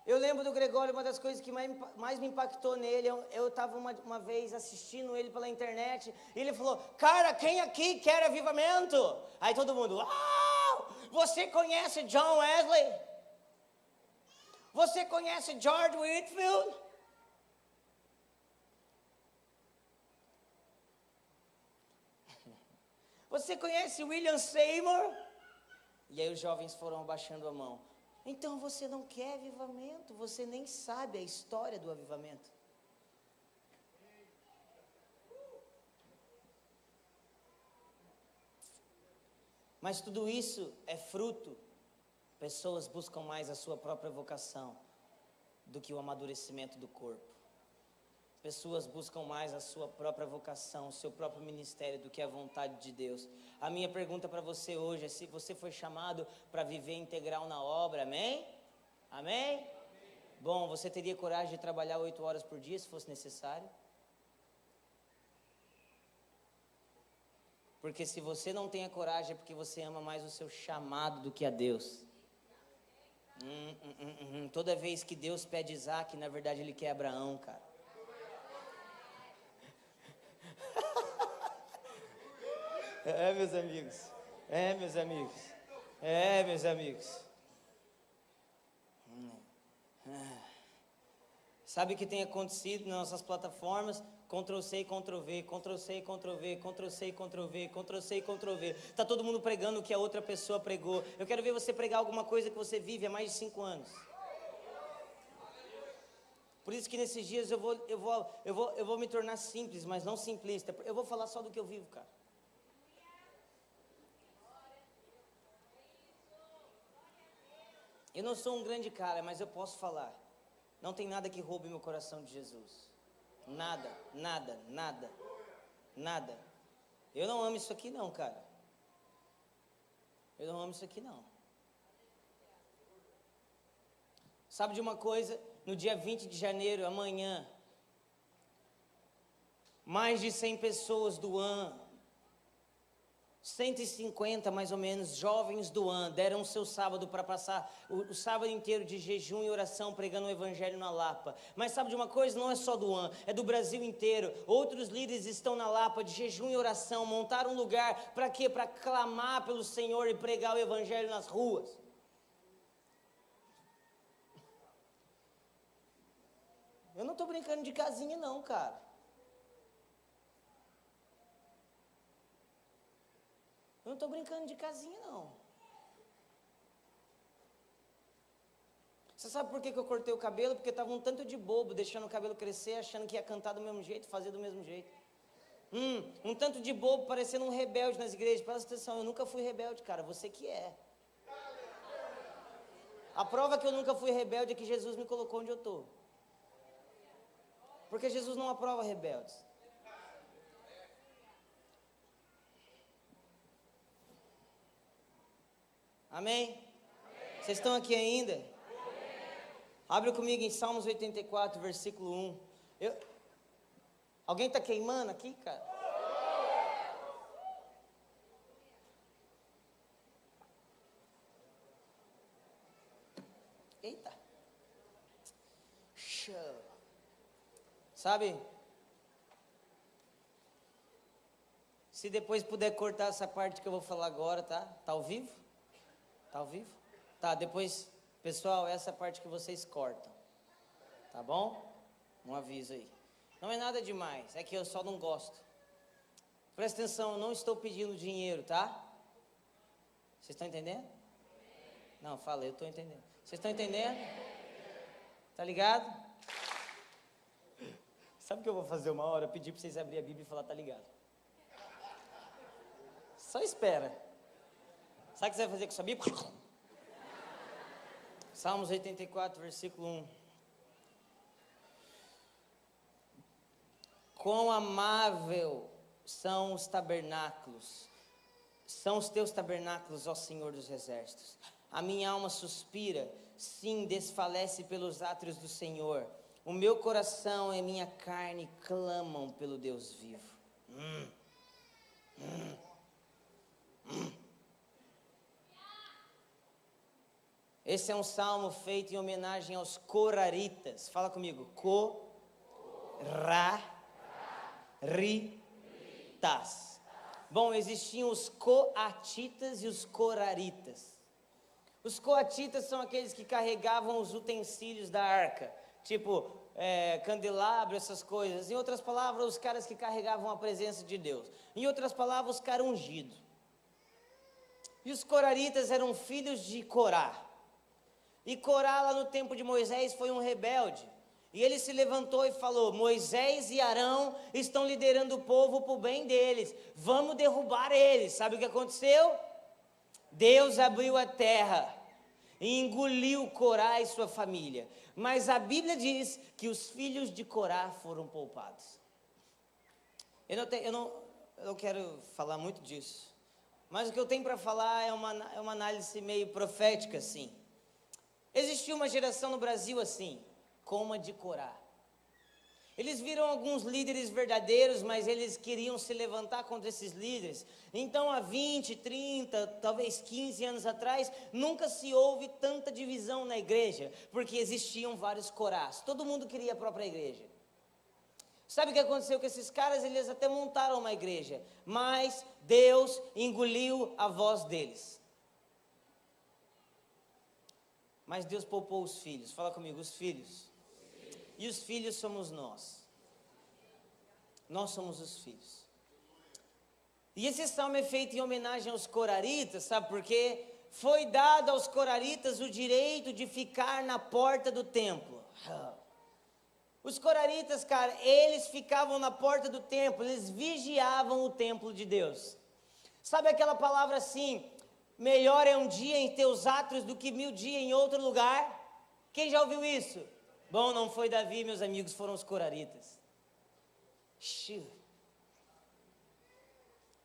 Eu lembro do Gregório, uma das coisas que mais me impactou nele, eu estava uma vez assistindo ele pela internet, e ele falou, cara, quem aqui quer avivamento? Aí todo mundo, você conhece John Wesley? Você conhece George Whitefield? Você conhece William Seymour? E aí os jovens foram abaixando a mão. Então você não quer avivamento, você nem sabe a história do avivamento. Mas tudo isso é fruto. Pessoas buscam mais a sua própria vocação do que o amadurecimento do corpo. Pessoas buscam mais a sua própria vocação, o seu próprio ministério do que a vontade de Deus. A minha pergunta para você hoje é se você foi chamado para viver integral na obra, amém? Amém? Amém? Bom, você teria coragem de trabalhar 8 horas por dia se fosse necessário? Porque se você não tem a coragem é porque você ama mais o seu chamado do que a Deus. Toda vez que Deus pede Isaac, na verdade Ele quer Abraão, cara. Meus amigos. Meus amigos. Meus amigos. Sabe o que tem acontecido nas nossas plataformas? Ctrl+C e Ctrl+V, Ctrl+C e Ctrl+V, Ctrl+C e Ctrl+V, Ctrl+C e Ctrl+V. Está todo mundo pregando o que a outra pessoa pregou. Eu quero ver você pregar alguma coisa que você vive há mais de 5 anos. Por isso que nesses dias eu vou me tornar simples, mas não simplista. Eu vou falar só do que eu vivo, cara. Eu não sou um grande cara, mas eu posso falar. Não tem nada que roube meu coração de Jesus. Nada, nada, nada, nada. Eu não amo isso aqui não, cara. Eu não amo isso aqui não. Sabe de uma coisa? No dia 20 de janeiro, amanhã, mais de 100 pessoas do AN, 150 mais ou menos, jovens do AN, deram o seu sábado para passar o sábado inteiro de jejum e oração pregando o evangelho na Lapa. Mas sabe de uma coisa? Não é só do AN, é do Brasil inteiro. Outros líderes estão na Lapa de jejum e oração, montaram um lugar para quê? Para clamar pelo Senhor e pregar o evangelho nas ruas. Eu não estou brincando de casinha não, cara. Eu não estou brincando de casinha, não. Você sabe por que eu cortei o cabelo? Porque estava um tanto de bobo, deixando o cabelo crescer, achando que ia cantar do mesmo jeito, fazer do mesmo jeito. Um tanto de bobo, parecendo um rebelde nas igrejas. Presta atenção, eu nunca fui rebelde, cara, você que é. A prova que eu nunca fui rebelde é que Jesus me colocou onde eu estou. Porque Jesus não aprova rebeldes. Amém? Vocês estão aqui ainda? Abre comigo em Salmos 84, versículo 1. Alguém está queimando aqui, cara? Eita. Sabe? Se depois puder cortar essa parte que eu vou falar agora, tá? Tá ao vivo? Tá ao vivo? Tá, depois, pessoal, essa parte que vocês cortam. Tá bom? Um aviso aí. Não é nada demais, é que eu só não gosto. Presta atenção, eu não estou pedindo dinheiro, tá? Vocês estão entendendo? Não, fala, eu estou entendendo. Vocês estão entendendo? Tá ligado? Sabe o que eu vou fazer uma hora? Pedir para vocês abrir a Bíblia e falar, tá ligado? Só espera. Sabe o que você vai fazer com sua Bíblia? Salmos 84, versículo 1. Quão amável são os tabernáculos, são os teus tabernáculos, ó Senhor dos exércitos. A minha alma suspira, sim, desfalece pelos átrios do Senhor. O meu coração e minha carne clamam pelo Deus vivo. Esse é um salmo feito em homenagem aos coraritas. Fala comigo. Coraritas. Bom, existiam os coatitas e os coraritas. Os coatitas são aqueles que carregavam os utensílios da arca, tipo candelabro, essas coisas. Em outras palavras, os caras que carregavam a presença de Deus. Em outras palavras, os caras ungidos. E os coraritas eram filhos de Corá. E Corá, lá no tempo de Moisés, foi um rebelde. E ele se levantou e falou: Moisés e Arão estão liderando o povo para o bem deles. Vamos derrubar eles. Sabe o que aconteceu? Deus abriu a terra e engoliu Corá e sua família. Mas a Bíblia diz que os filhos de Corá foram poupados. Eu não quero falar muito disso. Mas o que eu tenho para falar é uma análise meio profética, assim. Existiu uma geração no Brasil assim, como a de Corá. Eles viram alguns líderes verdadeiros, mas eles queriam se levantar contra esses líderes. Então, há 20, 30, talvez 15 anos atrás, nunca se houve tanta divisão na igreja, porque existiam vários Corás. Todo mundo queria a própria igreja. Sabe o que aconteceu com esses caras? Eles até montaram uma igreja, mas Deus engoliu a voz deles. Mas Deus poupou os filhos. Fala comigo, os filhos. E os filhos somos nós. Nós somos os filhos. E esse salmo é feito em homenagem aos coraritas, sabe por quê? Foi dado aos coraritas o direito de ficar na porta do templo. Os coraritas, cara, eles ficavam na porta do templo, eles vigiavam o templo de Deus. Sabe aquela palavra assim, melhor é um dia em teus átrios do que 1000 dias em outro lugar? Quem já ouviu isso? Bom, não foi Davi, meus amigos, foram os coraritas.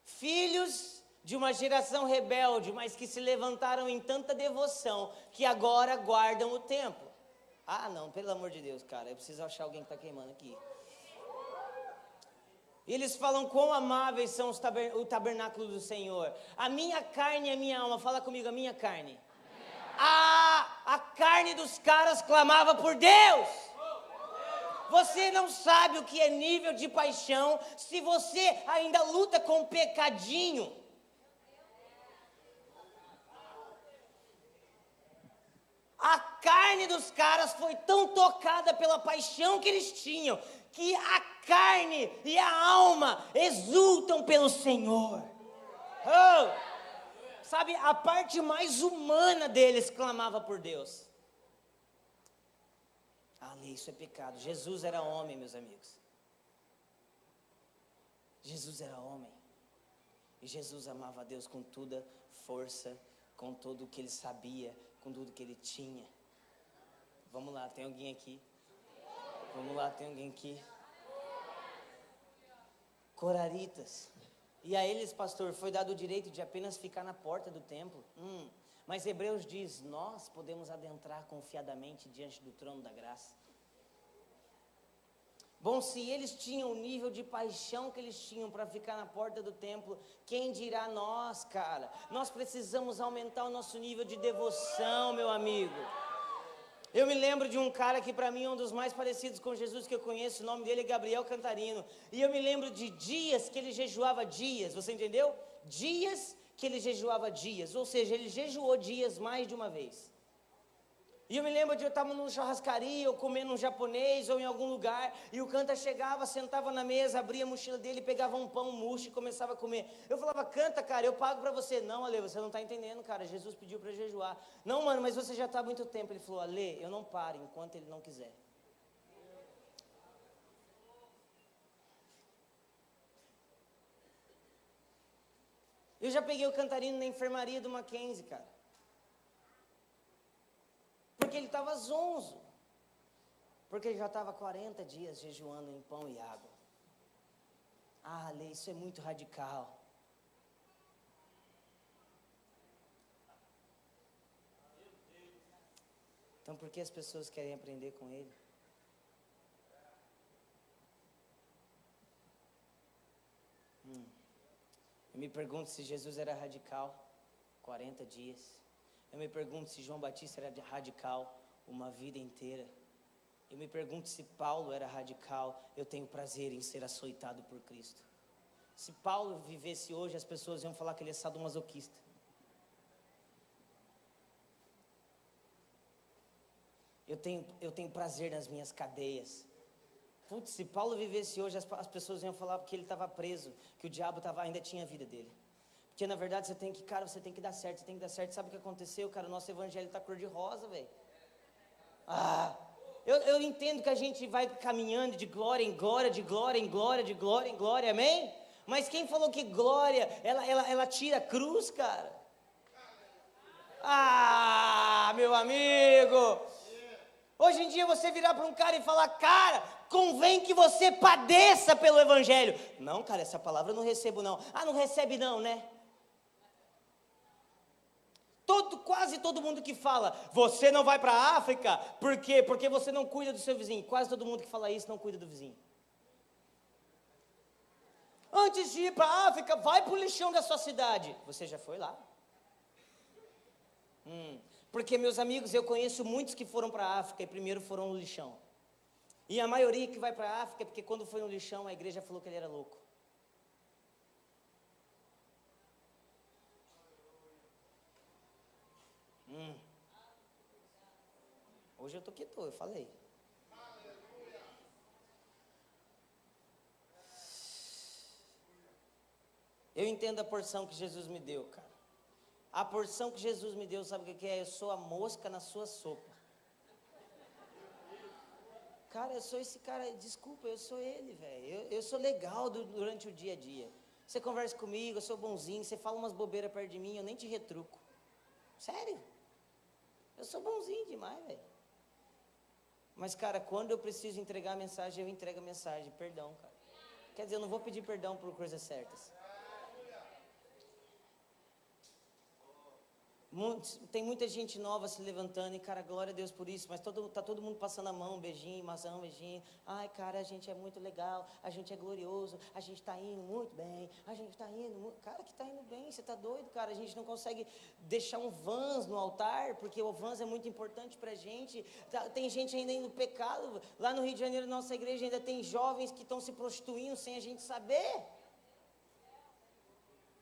Filhos de uma geração rebelde, mas que se levantaram em tanta devoção, que agora guardam o templo. Ah, não, pelo amor de Deus, cara, eu preciso achar alguém que está queimando aqui. Eles falam quão amáveis são o tabernáculo do Senhor. A minha carne e a minha alma, fala comigo, a minha carne. A carne dos caras clamava por Deus. Você não sabe o que é nível de paixão se você ainda luta com o pecadinho. A carne dos caras foi tão tocada pela paixão que eles tinham, que a carne e a alma exultam pelo Senhor. Oh! Sabe, a parte mais humana deles clamava por Deus. Ali, isso é pecado. Jesus era homem, meus amigos. Jesus era homem. E Jesus amava a Deus com toda força, com tudo o que ele sabia, com tudo que ele tinha. Vamos lá, tem alguém aqui? Vamos lá, tem alguém aqui? Coraritas. E a eles, pastor, foi dado o direito de apenas ficar na porta do templo. Mas Hebreus diz, nós podemos adentrar confiadamente diante do trono da graça. Bom, se eles tinham o nível de paixão que eles tinham para ficar na porta do templo, quem dirá nós, cara? Nós precisamos aumentar o nosso nível de devoção, meu amigo. Eu me lembro de um cara que para mim é um dos mais parecidos com Jesus que eu conheço, o nome dele é Gabriel Cantarino. E eu me lembro de dias que ele jejuava dias, você entendeu? Dias que ele jejuava dias, ou seja, ele jejuou dias mais de uma vez. E eu me lembro de eu estava numa churrascaria, ou comendo um japonês, ou em algum lugar, e o Canta chegava, sentava na mesa, abria a mochila dele, pegava um pão murcho e começava a comer. Eu falava, Canta, cara, eu pago para você. Não, Ale, você não está entendendo, cara, Jesus pediu para jejuar. Não, mano, mas você já está há muito tempo. Ele falou, Ale, eu não paro enquanto ele não quiser. Eu já peguei o Cantarino na enfermaria do Mackenzie, cara. Porque ele estava zonzo. Porque ele já estava 40 dias jejuando em pão e água. Ah, Ale, isso é muito radical. Então por que as pessoas querem aprender com ele? Eu me pergunto se Jesus era radical, 40 dias. Eu me pergunto se João Batista era radical, uma vida inteira. Eu me pergunto se Paulo era radical, eu tenho prazer em ser açoitado por Cristo. Se Paulo vivesse hoje, as pessoas iam falar que ele é sadomasoquista. Eu tenho prazer nas minhas cadeias. Putz, se Paulo vivesse hoje, as pessoas iam falar que ele estava preso, que o diabo ainda tinha a vida dele. Porque na verdade você tem que dar certo, você tem que dar certo. Sabe o que aconteceu, cara? O nosso evangelho está cor de rosa, velho. Eu entendo que a gente vai caminhando de glória em glória, de glória em glória, de glória em glória, amém? Mas quem falou que glória, ela tira a cruz, cara? Meu amigo! Hoje em dia você virar para um cara e falar, cara, convém que você padeça pelo evangelho. Não, cara, essa palavra eu não recebo não. Não recebe não, né? Quase todo mundo que fala, você não vai para a África, por quê? Porque você não cuida do seu vizinho. Quase todo mundo que fala isso não cuida do vizinho. Antes de ir para a África, vai para o lixão da sua cidade. Você já foi lá? Porque, meus amigos, eu conheço muitos que foram para a África e primeiro foram no lixão. E a maioria que vai para a África é porque quando foi no lixão, a igreja falou que ele era louco. Hoje eu tô que tô, eu falei. Eu entendo a porção que Jesus me deu, cara. A porção que Jesus me deu, sabe o que é? Eu sou a mosca na sua sopa. Cara, eu sou esse cara, desculpa, eu sou ele, velho. Eu sou legal durante o dia a dia. Você conversa comigo, eu sou bonzinho, você fala umas bobeiras perto de mim, eu nem te retruco. Sério? Eu sou bonzinho demais, velho. Mas, cara, quando eu preciso entregar a mensagem, eu entrego a mensagem. Perdão, cara. Quer dizer, eu não vou pedir perdão por coisas certas. Tem muita gente nova se levantando e, cara, glória a Deus por isso, mas tá todo mundo passando a mão, um beijinho, maçã, um beijinho. Ai, cara, a gente é muito legal, a gente é glorioso, a gente tá indo muito bem, a gente tá indo, cara, que tá indo bem, você tá doido, cara, a gente não consegue deixar um Vans no altar, porque o Vans é muito importante pra gente. Tem gente ainda indo no pecado, lá no Rio de Janeiro, nossa igreja ainda tem jovens que estão se prostituindo sem a gente saber.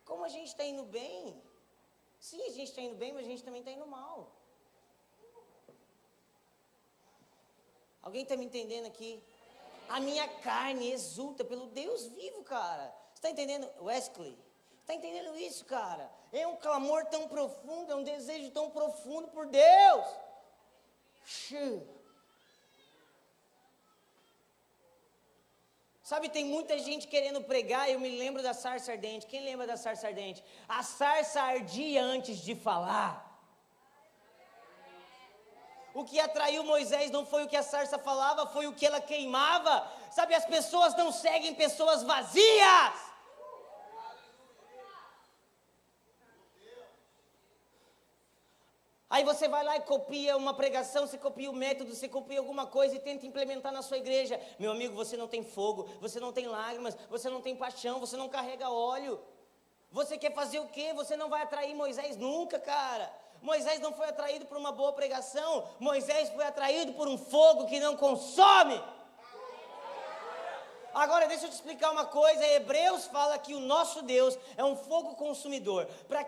Como a gente tá indo bem? Sim, a gente está indo bem, mas a gente também está indo mal. Alguém está me entendendo aqui? A minha carne exulta pelo Deus vivo, cara. Você está entendendo, Wesley? Está entendendo isso, cara? É um clamor tão profundo, é um desejo tão profundo por Deus. Sabe, tem muita gente querendo pregar, eu me lembro da sarça ardente. Quem lembra da sarça ardente? A sarça ardia antes de falar. O que atraiu Moisés não foi o que a sarça falava, foi o que ela queimava. Sabe, as pessoas não seguem pessoas vazias. Aí você vai lá e copia uma pregação, você copia o método, você copia alguma coisa e tenta implementar na sua igreja. Meu amigo, você não tem fogo, você não tem lágrimas, você não tem paixão, você não carrega óleo. Você quer fazer o quê? Você não vai atrair Moisés nunca, cara. Moisés não foi atraído por uma boa pregação, Moisés foi atraído por um fogo que não consome. Agora deixa eu te explicar uma coisa, Hebreus fala que o nosso Deus é um fogo consumidor. Para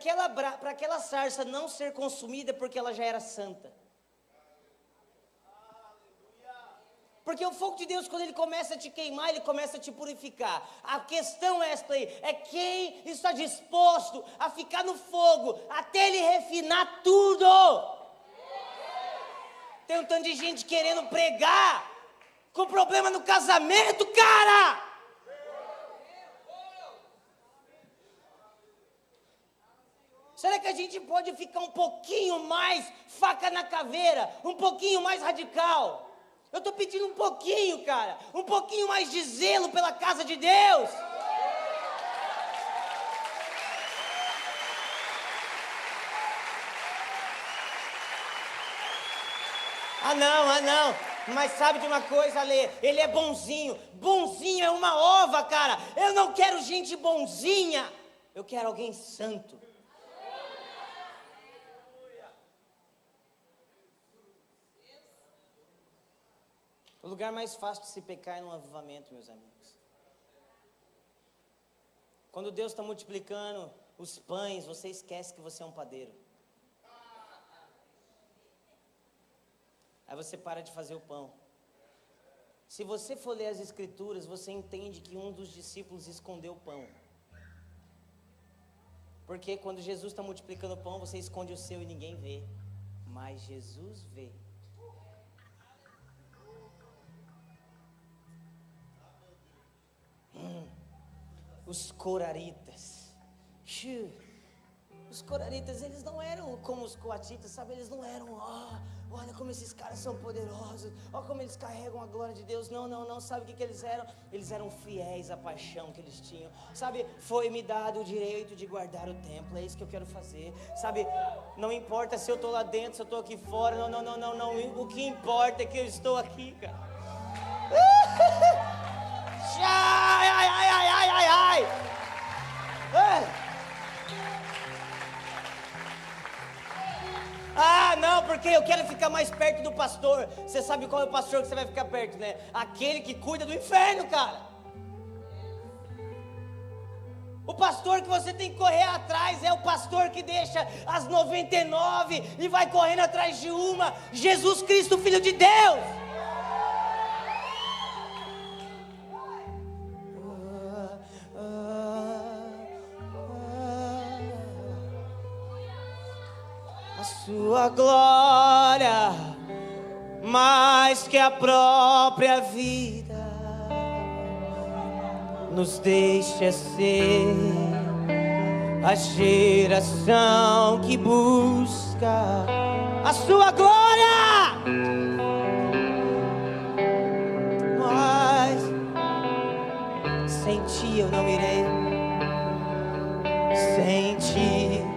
aquela sarça não ser consumida, porque ela já era santa. Porque o fogo de Deus, quando ele começa a te queimar, ele começa a te purificar. A questão é esta aí, é quem está disposto a ficar no fogo, até ele refinar tudo. Tem um tanto de gente querendo pregar, com problema no casamento, cara! Será que a gente pode ficar um pouquinho mais faca na caveira, um pouquinho mais radical? Eu estou pedindo um pouquinho, cara, um pouquinho mais de zelo pela casa de Deus. Ah não, mas sabe de uma coisa, Alê? Ele é bonzinho, bonzinho é uma ova, cara. Eu não quero gente bonzinha, eu quero alguém santo. O lugar mais fácil de se pecar é num avivamento, meus amigos. Quando Deus está multiplicando os pães, você esquece que você é um padeiro. Aí você para de fazer o pão. Se você for ler as escrituras, você entende que um dos discípulos escondeu o pão. Porque quando Jesus está multiplicando o pão, você esconde o seu e ninguém vê. Mas Jesus vê. Os coraritas. Os coraritas, eles não eram como os coatitas, sabe? Eles não eram, olha como esses caras são poderosos, olha como eles carregam a glória de Deus. Não, sabe o que eles eram? Eles eram fiéis à paixão que eles tinham, sabe? Foi-me dado o direito de guardar o templo, é isso que eu quero fazer, sabe? Não importa se eu estou lá dentro, se eu estou aqui fora, não, o que importa é que eu estou aqui, cara. Ah, não, porque eu quero ficar mais perto do pastor. Você sabe qual é o pastor que você vai ficar perto, né? Aquele que cuida do inferno, cara. O pastor que você tem que correr atrás é o pastor que deixa as 99 e vai correndo atrás de uma. Jesus Cristo, Filho de Deus. Sua glória, mais que a própria vida, nos deixa ser a geração que busca a sua glória. Mas sem ti eu não irei, sem ti.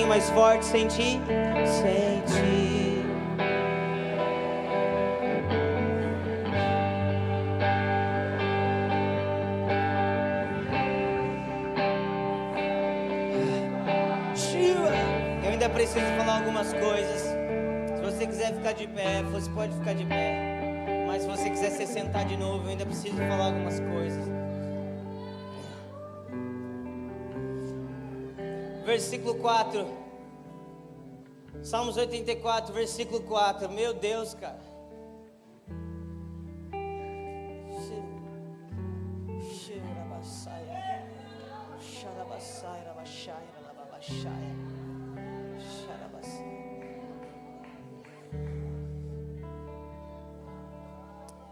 Mais forte, sem ti, sem ti. Eu ainda preciso falar algumas coisas. Se você quiser ficar de pé, você pode ficar de pé. Mas se você quiser se sentar de novo, eu ainda preciso falar algumas coisas. Versículo 4. Salmos 84, versículo 4. Meu Deus, cara.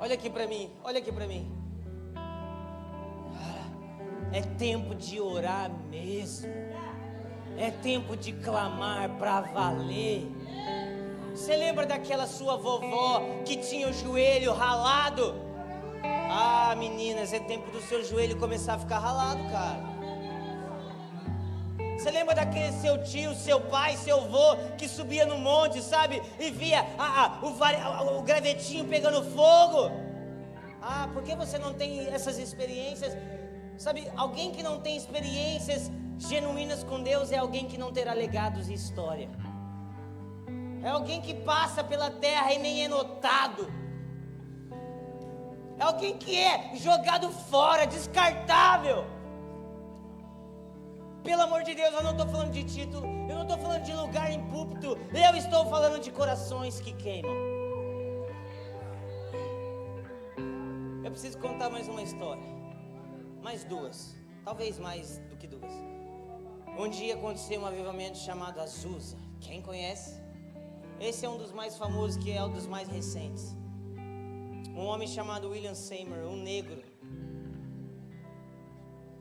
Olha aqui para mim, olha aqui para mim. É tempo de orar mesmo. É tempo de clamar para valer. Você lembra daquela sua vovó que tinha o joelho ralado? Ah, meninas, é tempo do seu joelho começar a ficar ralado, cara. Você lembra daquele seu tio, seu pai, seu avô que subia no monte, sabe? E via o gravetinho pegando fogo? Ah, por que você não tem essas experiências? Sabe, alguém que não tem experiências genuínas com Deus é alguém que não terá legados e história. É alguém que passa pela terra e nem é notado. É alguém que é jogado fora, descartável. Pelo amor de Deus, eu não estou falando de título, eu não estou falando de lugar em púlpito, eu estou falando de corações que queimam. Eu preciso contar mais uma história, mais duas, talvez mais do que duas. Um dia aconteceu um avivamento chamado Azusa. Quem conhece? Esse é um dos mais famosos, que é um dos mais recentes. Um homem chamado William Seymour, um negro,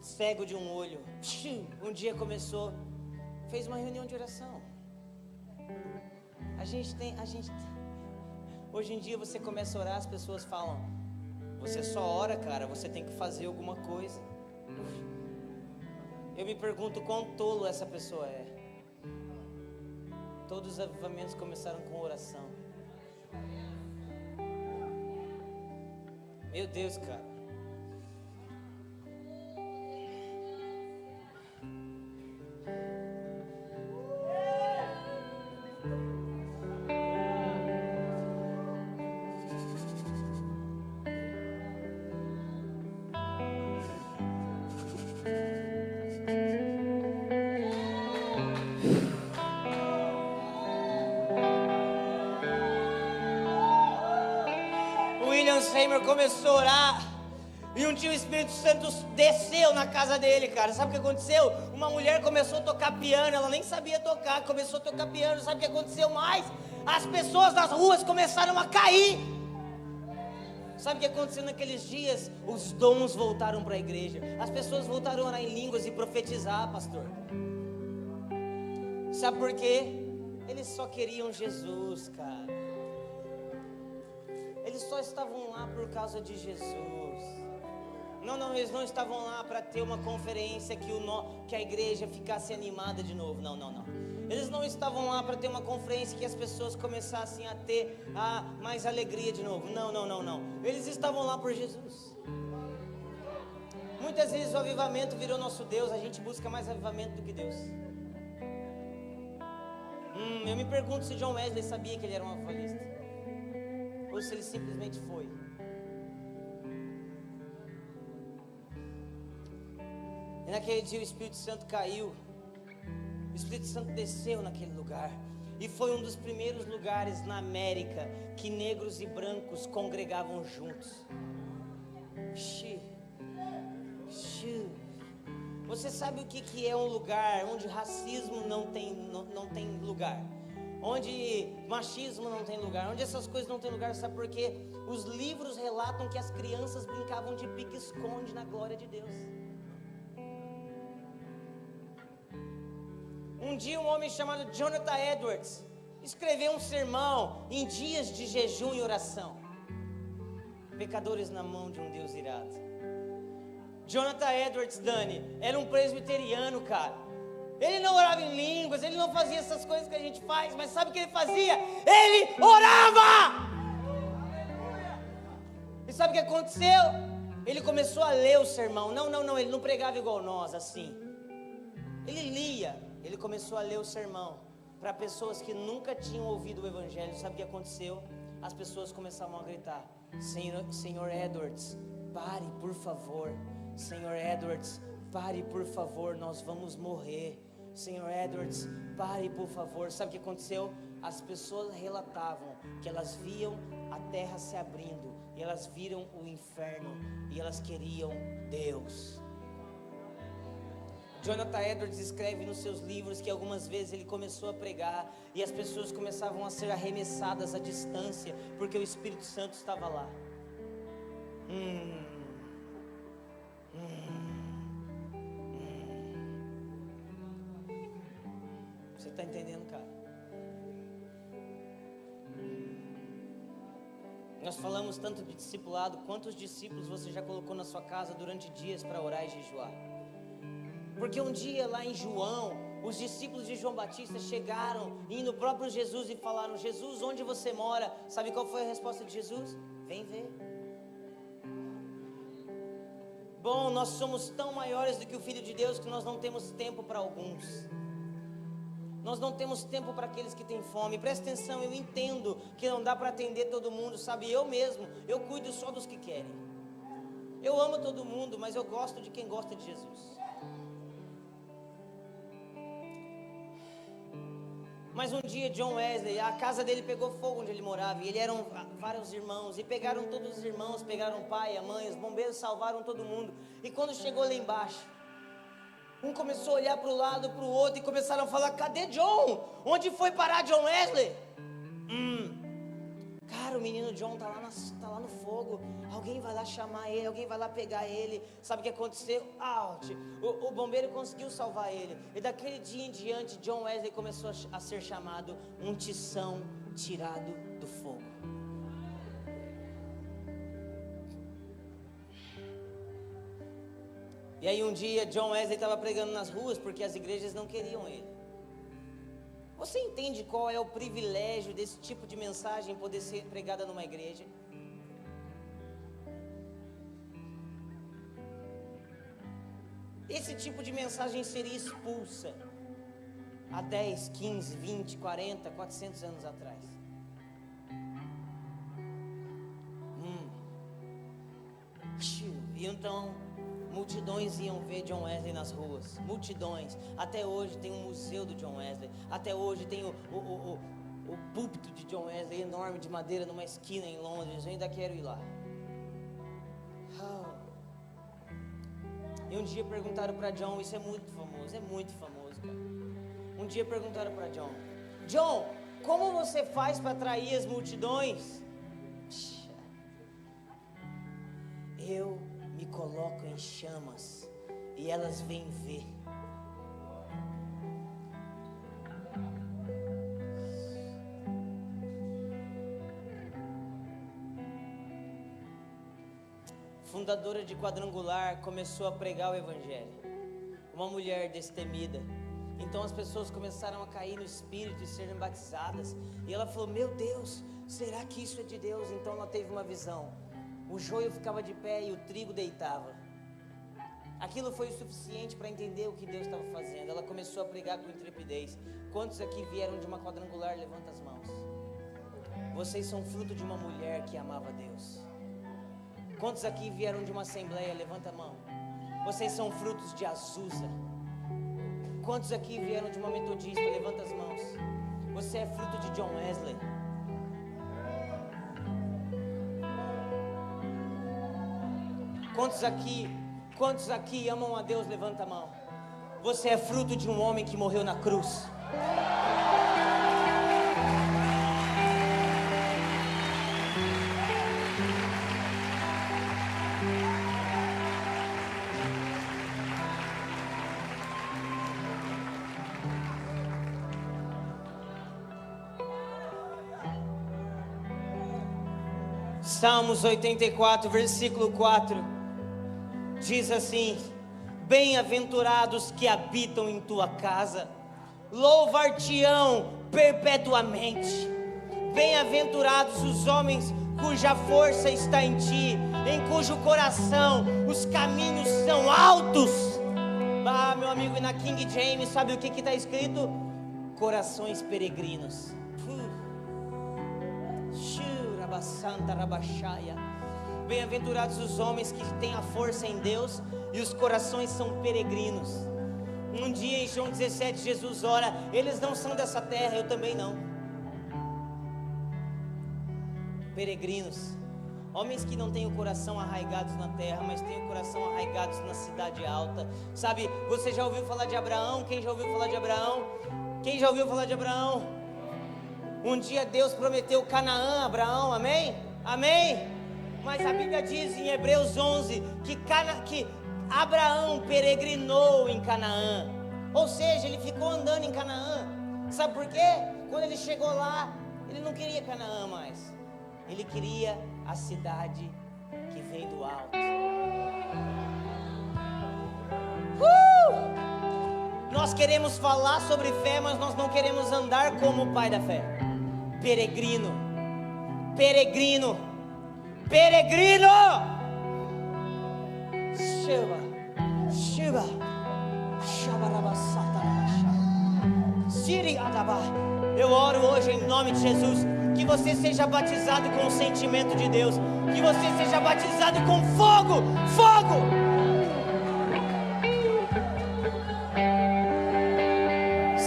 cego de um olho, um dia fez uma reunião de oração. Hoje em dia você começa a orar, as pessoas falam: você só ora, cara, você tem que fazer alguma coisa. Eu me pergunto quão tolo essa pessoa é. Todos os avivamentos começaram com oração. Meu Deus, cara. Seymour começou a orar, e um dia o Espírito Santo desceu na casa dele, cara. Sabe o que aconteceu? Uma mulher começou a tocar piano, ela nem sabia tocar, começou a tocar piano. Sabe o que aconteceu mais? As pessoas das ruas começaram a cair. Sabe o que aconteceu naqueles dias? Os dons voltaram para a igreja, as pessoas voltaram a orar em línguas e profetizar, pastor. Sabe por quê? Eles só queriam Jesus, cara. Eles só estavam lá por causa de Jesus. Não, eles não estavam lá para ter uma conferência que a igreja ficasse animada de novo. Não. Eles não estavam lá para ter uma conferência que as pessoas começassem a ter mais alegria de novo. Não. Eles estavam lá por Jesus. Muitas vezes o avivamento virou nosso Deus. A gente busca mais avivamento do que Deus. Eu me pergunto se John Wesley sabia que ele era um avivalista, ou se ele simplesmente foi. E naquele dia o Espírito Santo caiu. O Espírito Santo desceu naquele lugar. E foi um dos primeiros lugares na América que negros e brancos congregavam juntos. Você sabe o que é um lugar onde racismo não tem lugar? Onde machismo não tem lugar, onde essas coisas não tem lugar, sabe por quê? Os livros relatam que as crianças brincavam de pique-esconde na glória de Deus. Um dia um homem chamado Jonathan Edwards escreveu um sermão em dias de jejum e oração. Pecadores na mão de um Deus irado. Jonathan Edwards, Dani, era um presbiteriano, cara. Ele não orava em línguas, ele não fazia essas coisas que a gente faz, mas sabe o que ele fazia? Ele orava! E sabe o que aconteceu? Ele começou a ler o sermão. Não, ele não pregava igual nós, assim. Ele lia, ele começou a ler o sermão para pessoas que nunca tinham ouvido o evangelho. Sabe o que aconteceu? As pessoas começavam a gritar: Senhor Edwards, pare por favor. Senhor Edwards, pare por favor, nós vamos morrer. Senhor Edwards, pare por favor. Sabe o que aconteceu? As pessoas relatavam que elas viam a terra se abrindo, e elas viram o inferno, e elas queriam Deus. Jonathan Edwards escreve nos seus livros que algumas vezes ele começou a pregar e as pessoas começavam a ser arremessadas à distância, porque o Espírito Santo estava lá. Você está entendendo, cara? Nós falamos tanto de discipulado. Quantos discípulos você já colocou na sua casa durante dias para orar e jejuar? Porque um dia lá em João, os discípulos de João Batista chegaram e no próprio Jesus e falaram: Jesus, onde você mora? Sabe qual foi a resposta de Jesus? Vem ver. Bom, nós somos tão maiores do que o Filho de Deus que nós não temos tempo para alguns. Nós não temos tempo para aqueles que têm fome. Presta atenção, eu entendo que não dá para atender todo mundo, sabe? Eu mesmo, eu cuido só dos que querem. Eu amo todo mundo, mas eu gosto de quem gosta de Jesus. Mas um dia John Wesley, a casa dele pegou fogo onde ele morava, e ele eram vários irmãos, e pegaram todos os irmãos, pegaram o pai, a mãe, os bombeiros salvaram todo mundo. E quando chegou lá embaixo, um começou a olhar para o lado, para o outro, e começaram a falar: cadê John? Onde foi parar John Wesley? Cara, o menino John tá lá no fogo. Alguém vai lá chamar ele, alguém vai lá pegar ele. Sabe o que aconteceu? O bombeiro conseguiu salvar ele. E daquele dia em diante, John Wesley começou a ser chamado um tição tirado do fogo. E aí um dia John Wesley estava pregando nas ruas porque as igrejas não queriam ele. Você entende qual é o privilégio desse tipo de mensagem poder ser pregada numa igreja? Esse tipo de mensagem seria expulsa há 10, 15, 20, 40, 400 anos atrás. E então multidões iam ver John Wesley nas ruas. Multidões. Até hoje tem um museu do John Wesley. Até hoje tem o púlpito de John Wesley enorme de madeira numa esquina em Londres. Eu ainda quero ir lá. E um dia perguntaram para John, isso é muito famoso, cara. Um dia perguntaram para John: John, como você faz para atrair as multidões? Eu me coloco em chamas e elas vêm ver. Fundadora de Quadrangular começou a pregar o evangelho. Uma mulher destemida. Então as pessoas começaram a cair no espírito e serem batizadas. E ela falou: meu Deus, será que isso é de Deus? Então ela teve uma visão. O joio ficava de pé e o trigo deitava. Aquilo foi o suficiente para entender o que Deus estava fazendo. Ela começou a pregar com intrepidez. Quantos aqui vieram de uma quadrangular? Levanta as mãos. Vocês são fruto de uma mulher que amava Deus. Quantos aqui vieram de uma assembleia? Levanta a mão. Vocês são frutos de Azusa. Quantos aqui vieram de uma metodista? Levanta as mãos. Você é fruto de John Wesley. Quantos aqui amam a Deus? Levanta a mão. Você é fruto de um homem que morreu na cruz. Salmos 84, versículo 4. Diz assim: bem-aventurados que habitam em tua casa, louvar-te-ão perpetuamente. Bem-aventurados os homens cuja força está em ti, em cujo coração os caminhos são altos. Meu amigo, e na King James, sabe o que está escrito? Corações peregrinos. Santa Rabachaya. Bem-aventurados os homens que têm a força em Deus e os corações são peregrinos. Um dia em João 17 Jesus ora: eles não são dessa terra, eu também não. Peregrinos, homens que não têm o coração arraigados na terra, mas têm o coração arraigados na cidade alta. Sabe, você já ouviu falar de Abraão? Quem já ouviu falar de Abraão? Quem já ouviu falar de Abraão? Um dia Deus prometeu Canaã a Abraão, amém? Amém? Mas a Bíblia diz em Hebreus 11 que Abraão peregrinou em Canaã. Ou seja, ele ficou andando em Canaã. Sabe por quê? Quando ele chegou lá, ele não queria Canaã mais. Ele queria a cidade que vem do alto. Nós queremos falar sobre fé, mas nós não queremos andar como o pai da fé. Peregrino. Peregrino. Peregrino. Shiva. Shiva. Eu oro hoje em nome de Jesus que você seja batizado com o sentimento de Deus, que você seja batizado com fogo, fogo.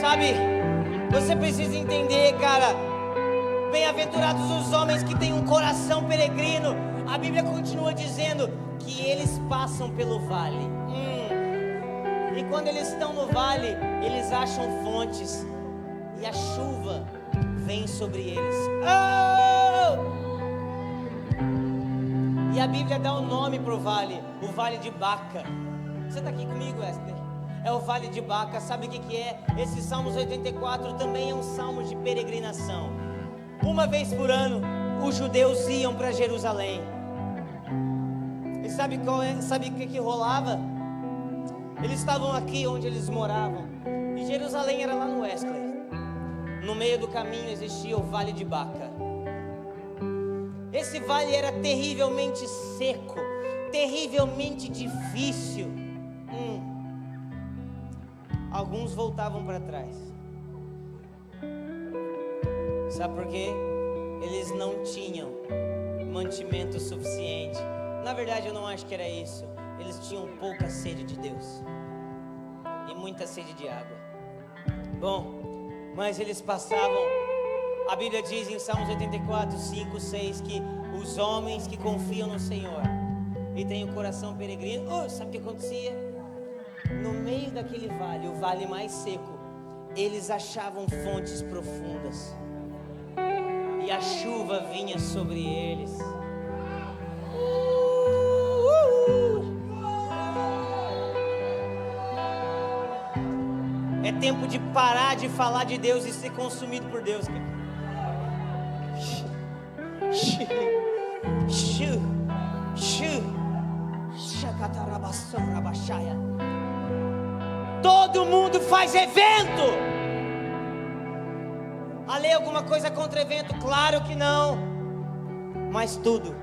Sabe, você precisa entender, cara, bem-aventurados os homens que têm um coração peregrino. A Bíblia continua dizendo que eles passam pelo vale. E quando eles estão no vale, eles acham fontes. E a chuva vem sobre eles. E a Bíblia dá um nome para o Vale de Baca. Você está aqui comigo, Wesley? É o Vale de Baca. Sabe o que é? Esse Salmos 84 também é um salmo de peregrinação. Uma vez por ano, os judeus iam para Jerusalém. E sabe o que rolava? Eles estavam aqui onde eles moravam. E Jerusalém era lá no Wesley. No meio do caminho existia o Vale de Baca. Esse vale era terrivelmente seco, terrivelmente difícil. Alguns voltavam para trás. Sabe por quê? Eles não tinham mantimento suficiente. Na verdade, eu não acho que era isso. Eles tinham pouca sede de Deus e muita sede de água. Bom, mas eles passavam. A Bíblia diz em Salmos 84, 5, 6 que os homens que confiam no Senhor e têm o coração peregrino, sabe o que acontecia? No meio daquele vale, o vale mais seco, eles achavam fontes profundas e a chuva vinha sobre eles. É tempo de parar de falar de Deus e ser consumido por Deus. Todo mundo faz evento. Ale, alguma coisa contra evento? Claro que não. Mas tudo.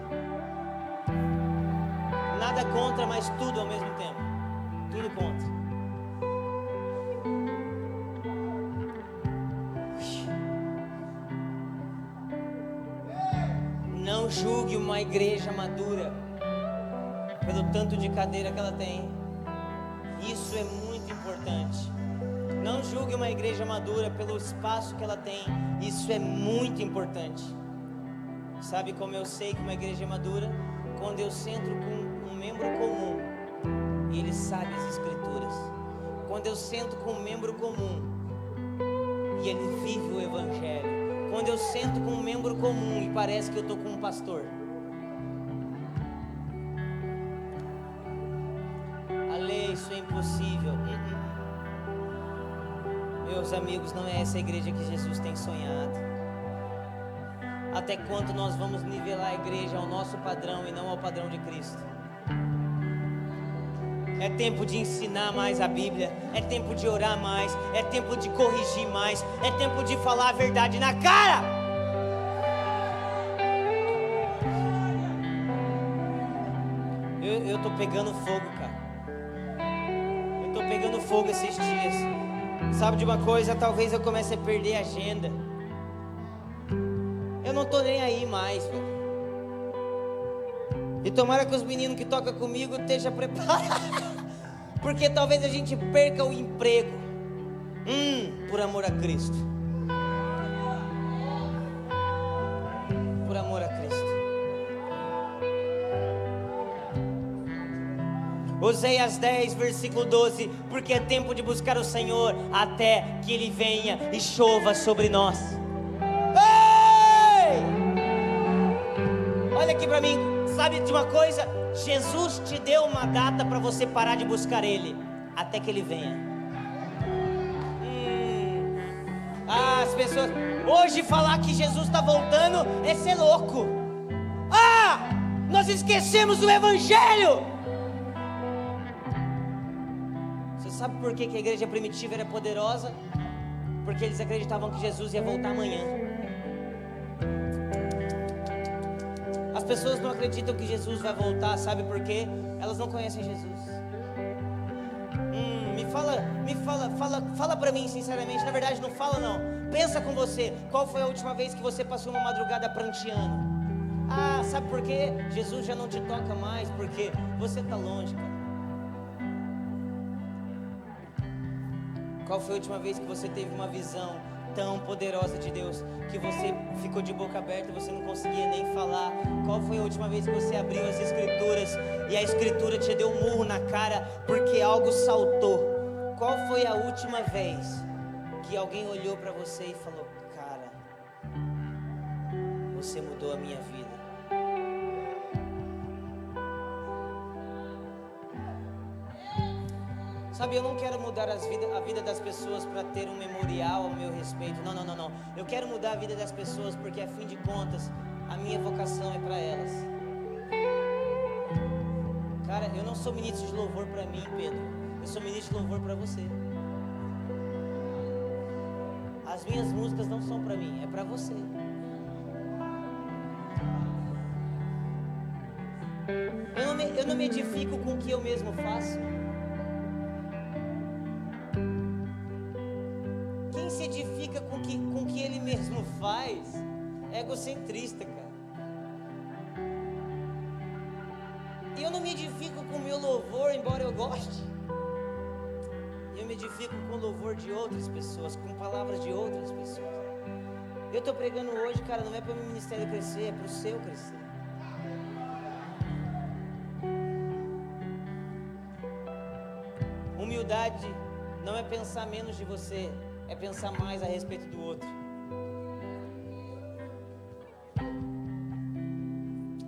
Nada contra, mas tudo ao mesmo tempo. Tudo contra. Não julgue uma igreja madura pelo tanto de cadeira que ela tem. Isso é muito importante. Não julgue uma igreja madura pelo espaço que ela tem. Isso é muito importante. Sabe como eu sei que uma igreja é madura? Quando eu sento com um membro comum e ele sabe as escrituras. Quando eu sento com um membro comum e ele vive o evangelho. Quando eu sento com um membro comum e parece que eu estou com um pastor. Ale, isso é impossível. Meus amigos, não é essa igreja que Jesus tem sonhado. Até quando nós vamos nivelar a igreja ao nosso padrão e não ao padrão de Cristo? É tempo de ensinar mais a Bíblia. É tempo de orar mais. É tempo de corrigir mais. É tempo de falar a verdade na cara. Eu tô pegando fogo, cara. Eu tô pegando fogo esses dias. Sabe de uma coisa? Talvez eu comece a perder a agenda. Eu não tô nem aí mais, velho. E tomara que os meninos que tocam comigo estejam preparados. Porque talvez a gente perca o emprego. Por amor a Cristo. Por amor a Cristo. Oséias 10, versículo 12. Porque é tempo de buscar o Senhor até que Ele venha e chova sobre nós. Ei! Olha aqui pra mim. Sabe de uma coisa? Jesus te deu uma data para você parar de buscar Ele, até que Ele venha. As pessoas, hoje falar que Jesus está voltando é ser louco. Nós esquecemos do Evangelho. Você sabe por que a igreja primitiva era poderosa? Porque eles acreditavam que Jesus ia voltar amanhã. As pessoas não acreditam que Jesus vai voltar, sabe por quê? Elas não conhecem Jesus. Fala para mim sinceramente, na verdade não fala não. Pensa com você, qual foi a última vez que você passou uma madrugada pranteando? Sabe por quê? Jesus já não te toca mais, porque você está longe, cara. Qual foi a última vez que você teve uma visão tão poderosa de Deus, que você ficou de boca aberta e você não conseguia nem falar? Qual foi a última vez que você abriu as escrituras e a escritura te deu um murro na cara porque algo saltou? Qual foi a última vez que alguém olhou para você e falou: cara, você mudou a minha vida? Sabe, eu não quero mudar a vida das pessoas para ter um memorial ao meu respeito. Não. Eu quero mudar a vida das pessoas porque, a fim de contas, a minha vocação é para elas. Cara, eu não sou ministro de louvor para mim, Pedro. Eu sou ministro de louvor para você. As minhas músicas não são para mim, é para você. Eu não me edifico com o que eu mesmo faço. Quem se edifica com o que ele mesmo faz é egocentrista, cara. E eu não me edifico com o meu louvor, embora eu goste. Eu me edifico com o louvor de outras pessoas, com palavras de outras pessoas. Eu estou pregando hoje, cara, não é para o meu ministério crescer, é para o seu crescer. Humildade não é pensar menos de você, é pensar mais a respeito do outro.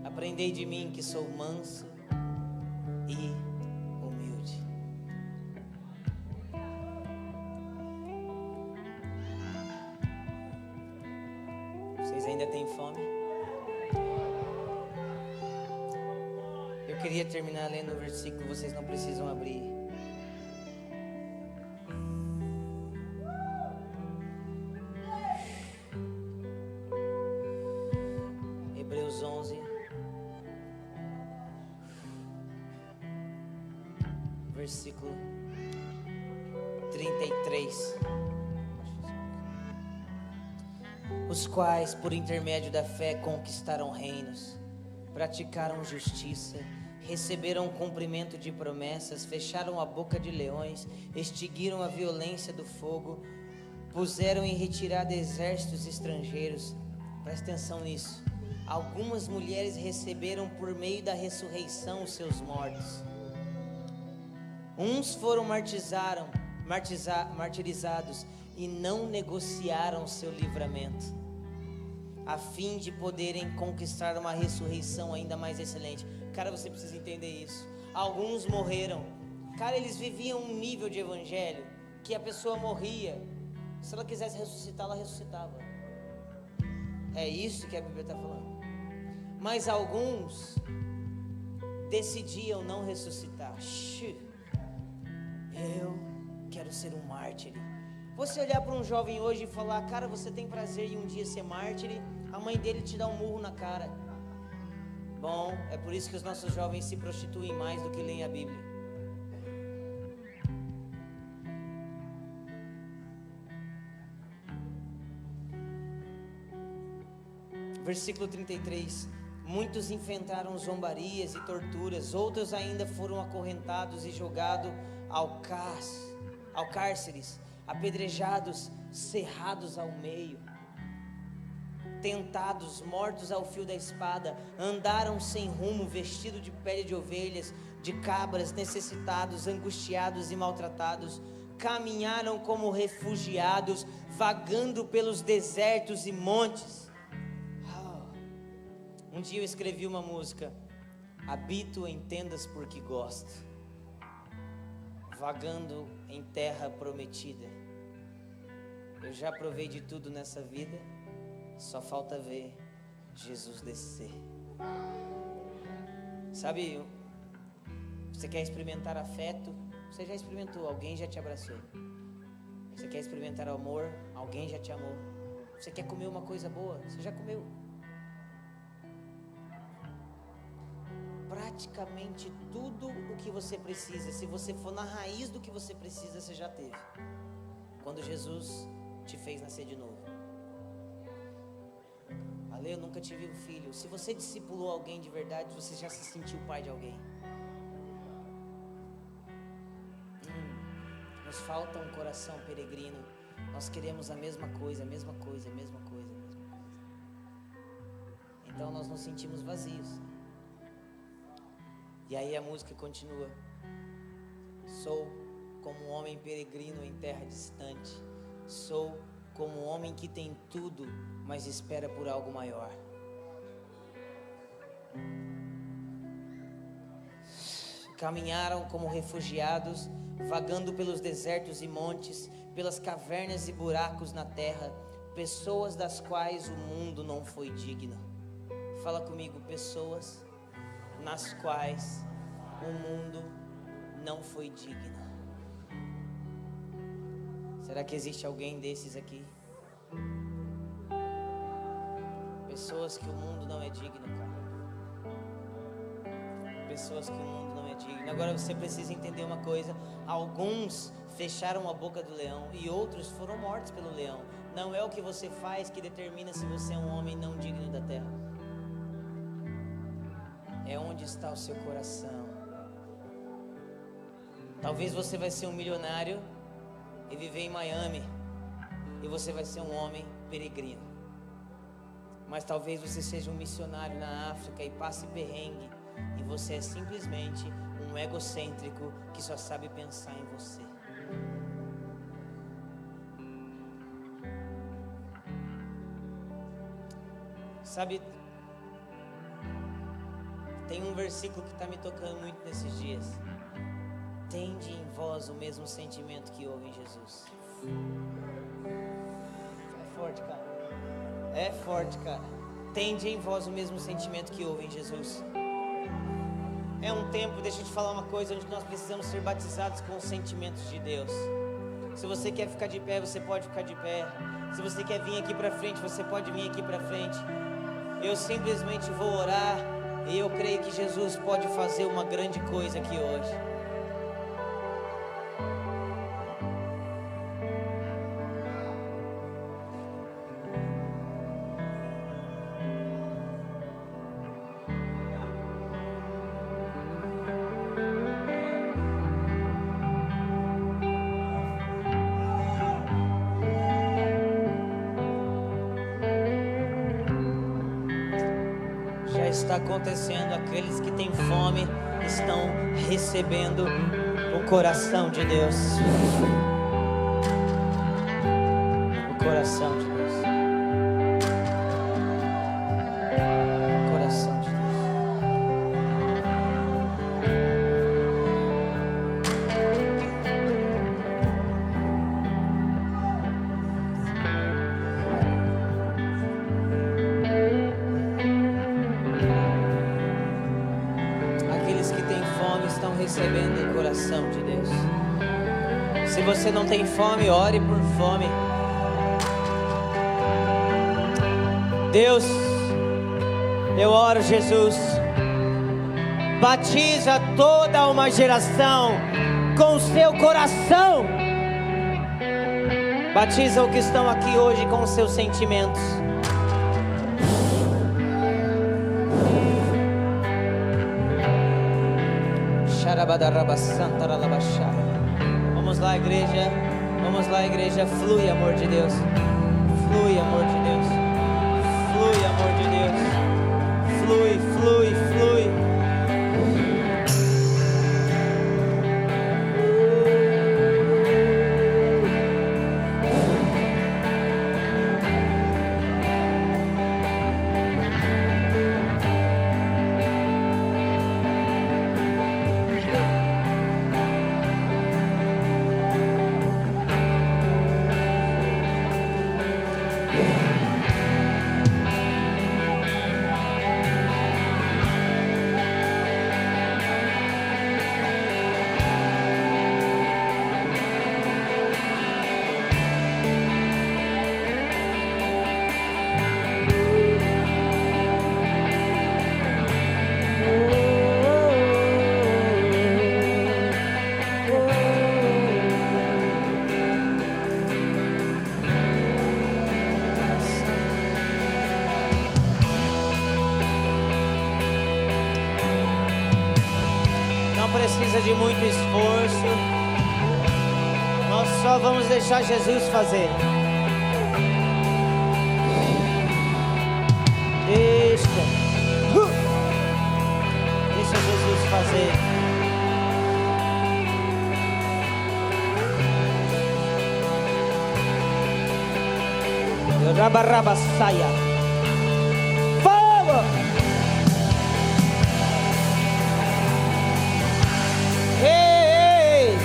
Aprendei de mim que sou manso e humilde. Vocês ainda têm fome? Eu queria terminar lendo o versículo, vocês não precisam abrir. Hebreus 11, versículo 33. Os quais, por intermédio da fé, conquistaram reinos, praticaram justiça, receberam o cumprimento de promessas, fecharam a boca de leões, extinguiram a violência do fogo, puseram em retirada exércitos estrangeiros. Presta atenção nisso. Algumas mulheres receberam por meio da ressurreição os seus mortos. Uns foram martirizados e não negociaram seu livramento, a fim de poderem conquistar uma ressurreição ainda mais excelente. Cara, você precisa entender isso. Alguns morreram. Cara, eles viviam um nível de evangelho que a pessoa morria, se ela quisesse ressuscitar, ela ressuscitava. É isso que a Bíblia está falando. Mas alguns decidiam não ressuscitar. Eu quero ser um mártir. Você olhar para um jovem hoje e falar: cara, você tem prazer em um dia ser mártir? A mãe dele te dá um murro na cara. Bom, é por isso que os nossos jovens se prostituem mais do que leem a Bíblia. Versículo 33. Muitos enfrentaram zombarias e torturas, outros ainda foram acorrentados e jogados ao cárceres, apedrejados, cerrados ao meio, tentados, mortos ao fio da espada, andaram sem rumo, vestidos de pele de ovelhas, de cabras, necessitados, angustiados e maltratados, caminharam como refugiados, vagando pelos desertos e montes. Um dia eu escrevi uma música Habito em tendas porque gosto, vagando em terra prometida. Eu já provei de tudo nessa vida, só falta ver Jesus descer. Sabe, você quer experimentar afeto? Você já experimentou, alguém já te abraçou. Você quer experimentar amor? Alguém já te amou. Você quer comer uma coisa boa? Você já comeu. Praticamente tudo o que você precisa, se você for na raiz do que você precisa, você já teve, quando Jesus te fez nascer de novo. Ale, eu nunca tive um filho. Se você discipulou alguém de verdade, você já se sentiu pai de alguém. Nos falta um coração peregrino. Nós queremos a mesma coisa, a mesma coisa, a mesma coisa, a mesma coisa. Então nós nos sentimos vazios. E aí a música continua. Sou como um homem peregrino em terra distante. Sou como um homem que tem tudo, mas espera por algo maior. Caminharam como refugiados, vagando pelos desertos e montes, pelas cavernas e buracos na terra, pessoas das quais o mundo não foi digno. Fala comigo, pessoas nas quais o mundo não foi digno. Será que existe alguém desses aqui? Pessoas que o mundo não é digno, cara. Pessoas que o mundo não é digno. Agora você precisa entender uma coisa. Alguns fecharam a boca do leão e outros foram mortos pelo leão. Não é o que você faz que determina se você é um homem não digno da terra. É onde está o seu coração. Talvez você vai ser um milionário e viver em Miami, e você vai ser um homem peregrino. Mas talvez você seja um missionário na África e passe perrengue, e você é simplesmente um egocêntrico que só sabe pensar em você. Sabe, tem um versículo que está me tocando muito nesses dias. Tende em vós o mesmo sentimento que houve em Jesus. É forte, cara. É forte, cara. Tende em vós o mesmo sentimento que houve em Jesus. É um tempo, deixa eu te falar uma coisa, onde nós precisamos ser batizados com os sentimentos de Deus. Se você quer ficar de pé, você pode ficar de pé. Se você quer vir aqui pra frente, você pode vir aqui pra frente. Eu simplesmente vou orar e eu creio que Jesus pode fazer uma grande coisa aqui hoje. Está acontecendo, aqueles que têm fome estão recebendo o coração de Deus. O coração de Deus. O coração de Deus. Recebendo o coração de Deus. Se você não tem fome, ore por fome. Deus, eu oro, Jesus, batiza toda uma geração com o seu coração. Batiza o que estão aqui hoje com os seus sentimentos. Vamos lá, igreja. Vamos lá, igreja. Flui, amor de Deus. Flui, amor de Deus. Flui, amor de Deus. Flui, flui, flui. precisa de muito esforço. Nós só vamos deixar Jesus fazer. Deixa Jesus fazer. Rabarrabaçaia. Fogo! Ei!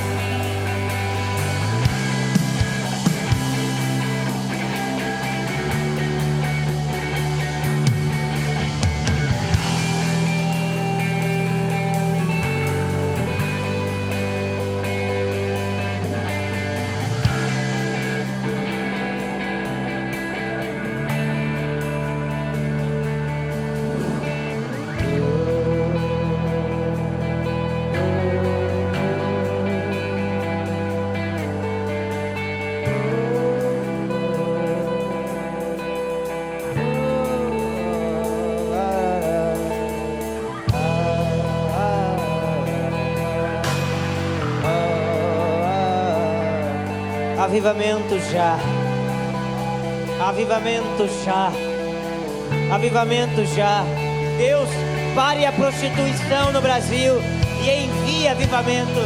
Avivamento já, avivamento já, avivamento já. Deus, pare a prostituição no Brasil e envie avivamento.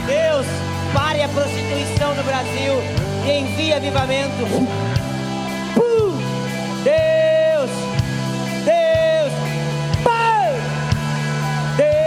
Deus, pare a prostituição no Brasil e envie avivamento. Deus, Deus, Pai, Deus.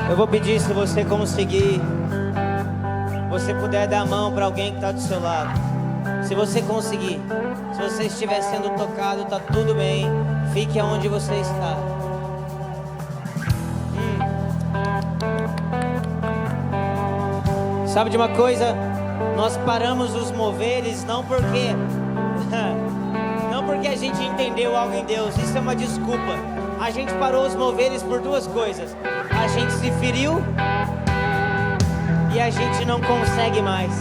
Eu vou pedir, se você conseguir, você puder dar a mão para alguém que está do seu lado. Se você conseguir, se você estiver sendo tocado, está tudo bem. Fique aonde você está. Sabe de uma coisa? Nós paramos os moveres não porque a gente entendeu algo em Deus. Isso é uma desculpa. A gente parou os moveres por duas coisas. A gente se feriu e a gente não consegue mais.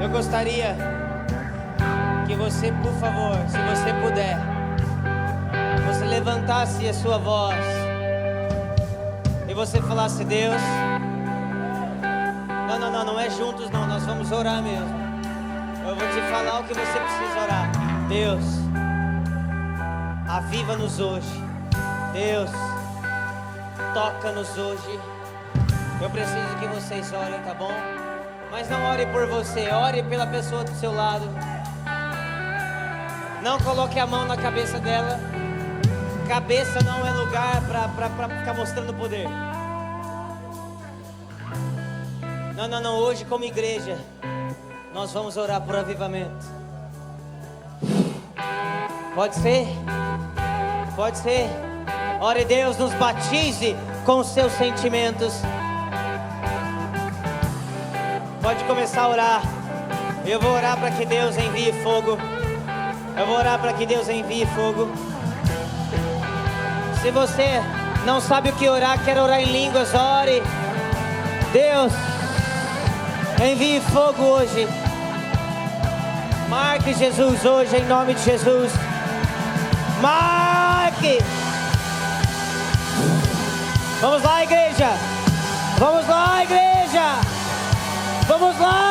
Eu gostaria que você, por favor, se você puder, você levantasse a sua voz e você falasse: Deus, não é juntos não, nós vamos orar mesmo. Eu vou te falar o que você precisa orar. Deus, aviva-nos hoje. Deus, toca-nos hoje. Eu preciso que vocês orem, tá bom? Mas não ore por você, ore pela pessoa do seu lado. Não coloque a mão na cabeça dela. Cabeça não é lugar para ficar mostrando poder. Não, hoje como igreja nós vamos orar por avivamento. Pode ser? Pode ser. Ore, Deus, nos batize com os seus sentimentos. Pode começar a orar. Eu vou orar para que Deus envie fogo. Eu vou orar para que Deus envie fogo. Se você não sabe o que orar, quer orar em línguas, ore. Deus, envie fogo hoje. Marque Jesus hoje, em nome de Jesus. Marque. Vamos lá, igreja. Vamos lá, igreja. Vamos lá.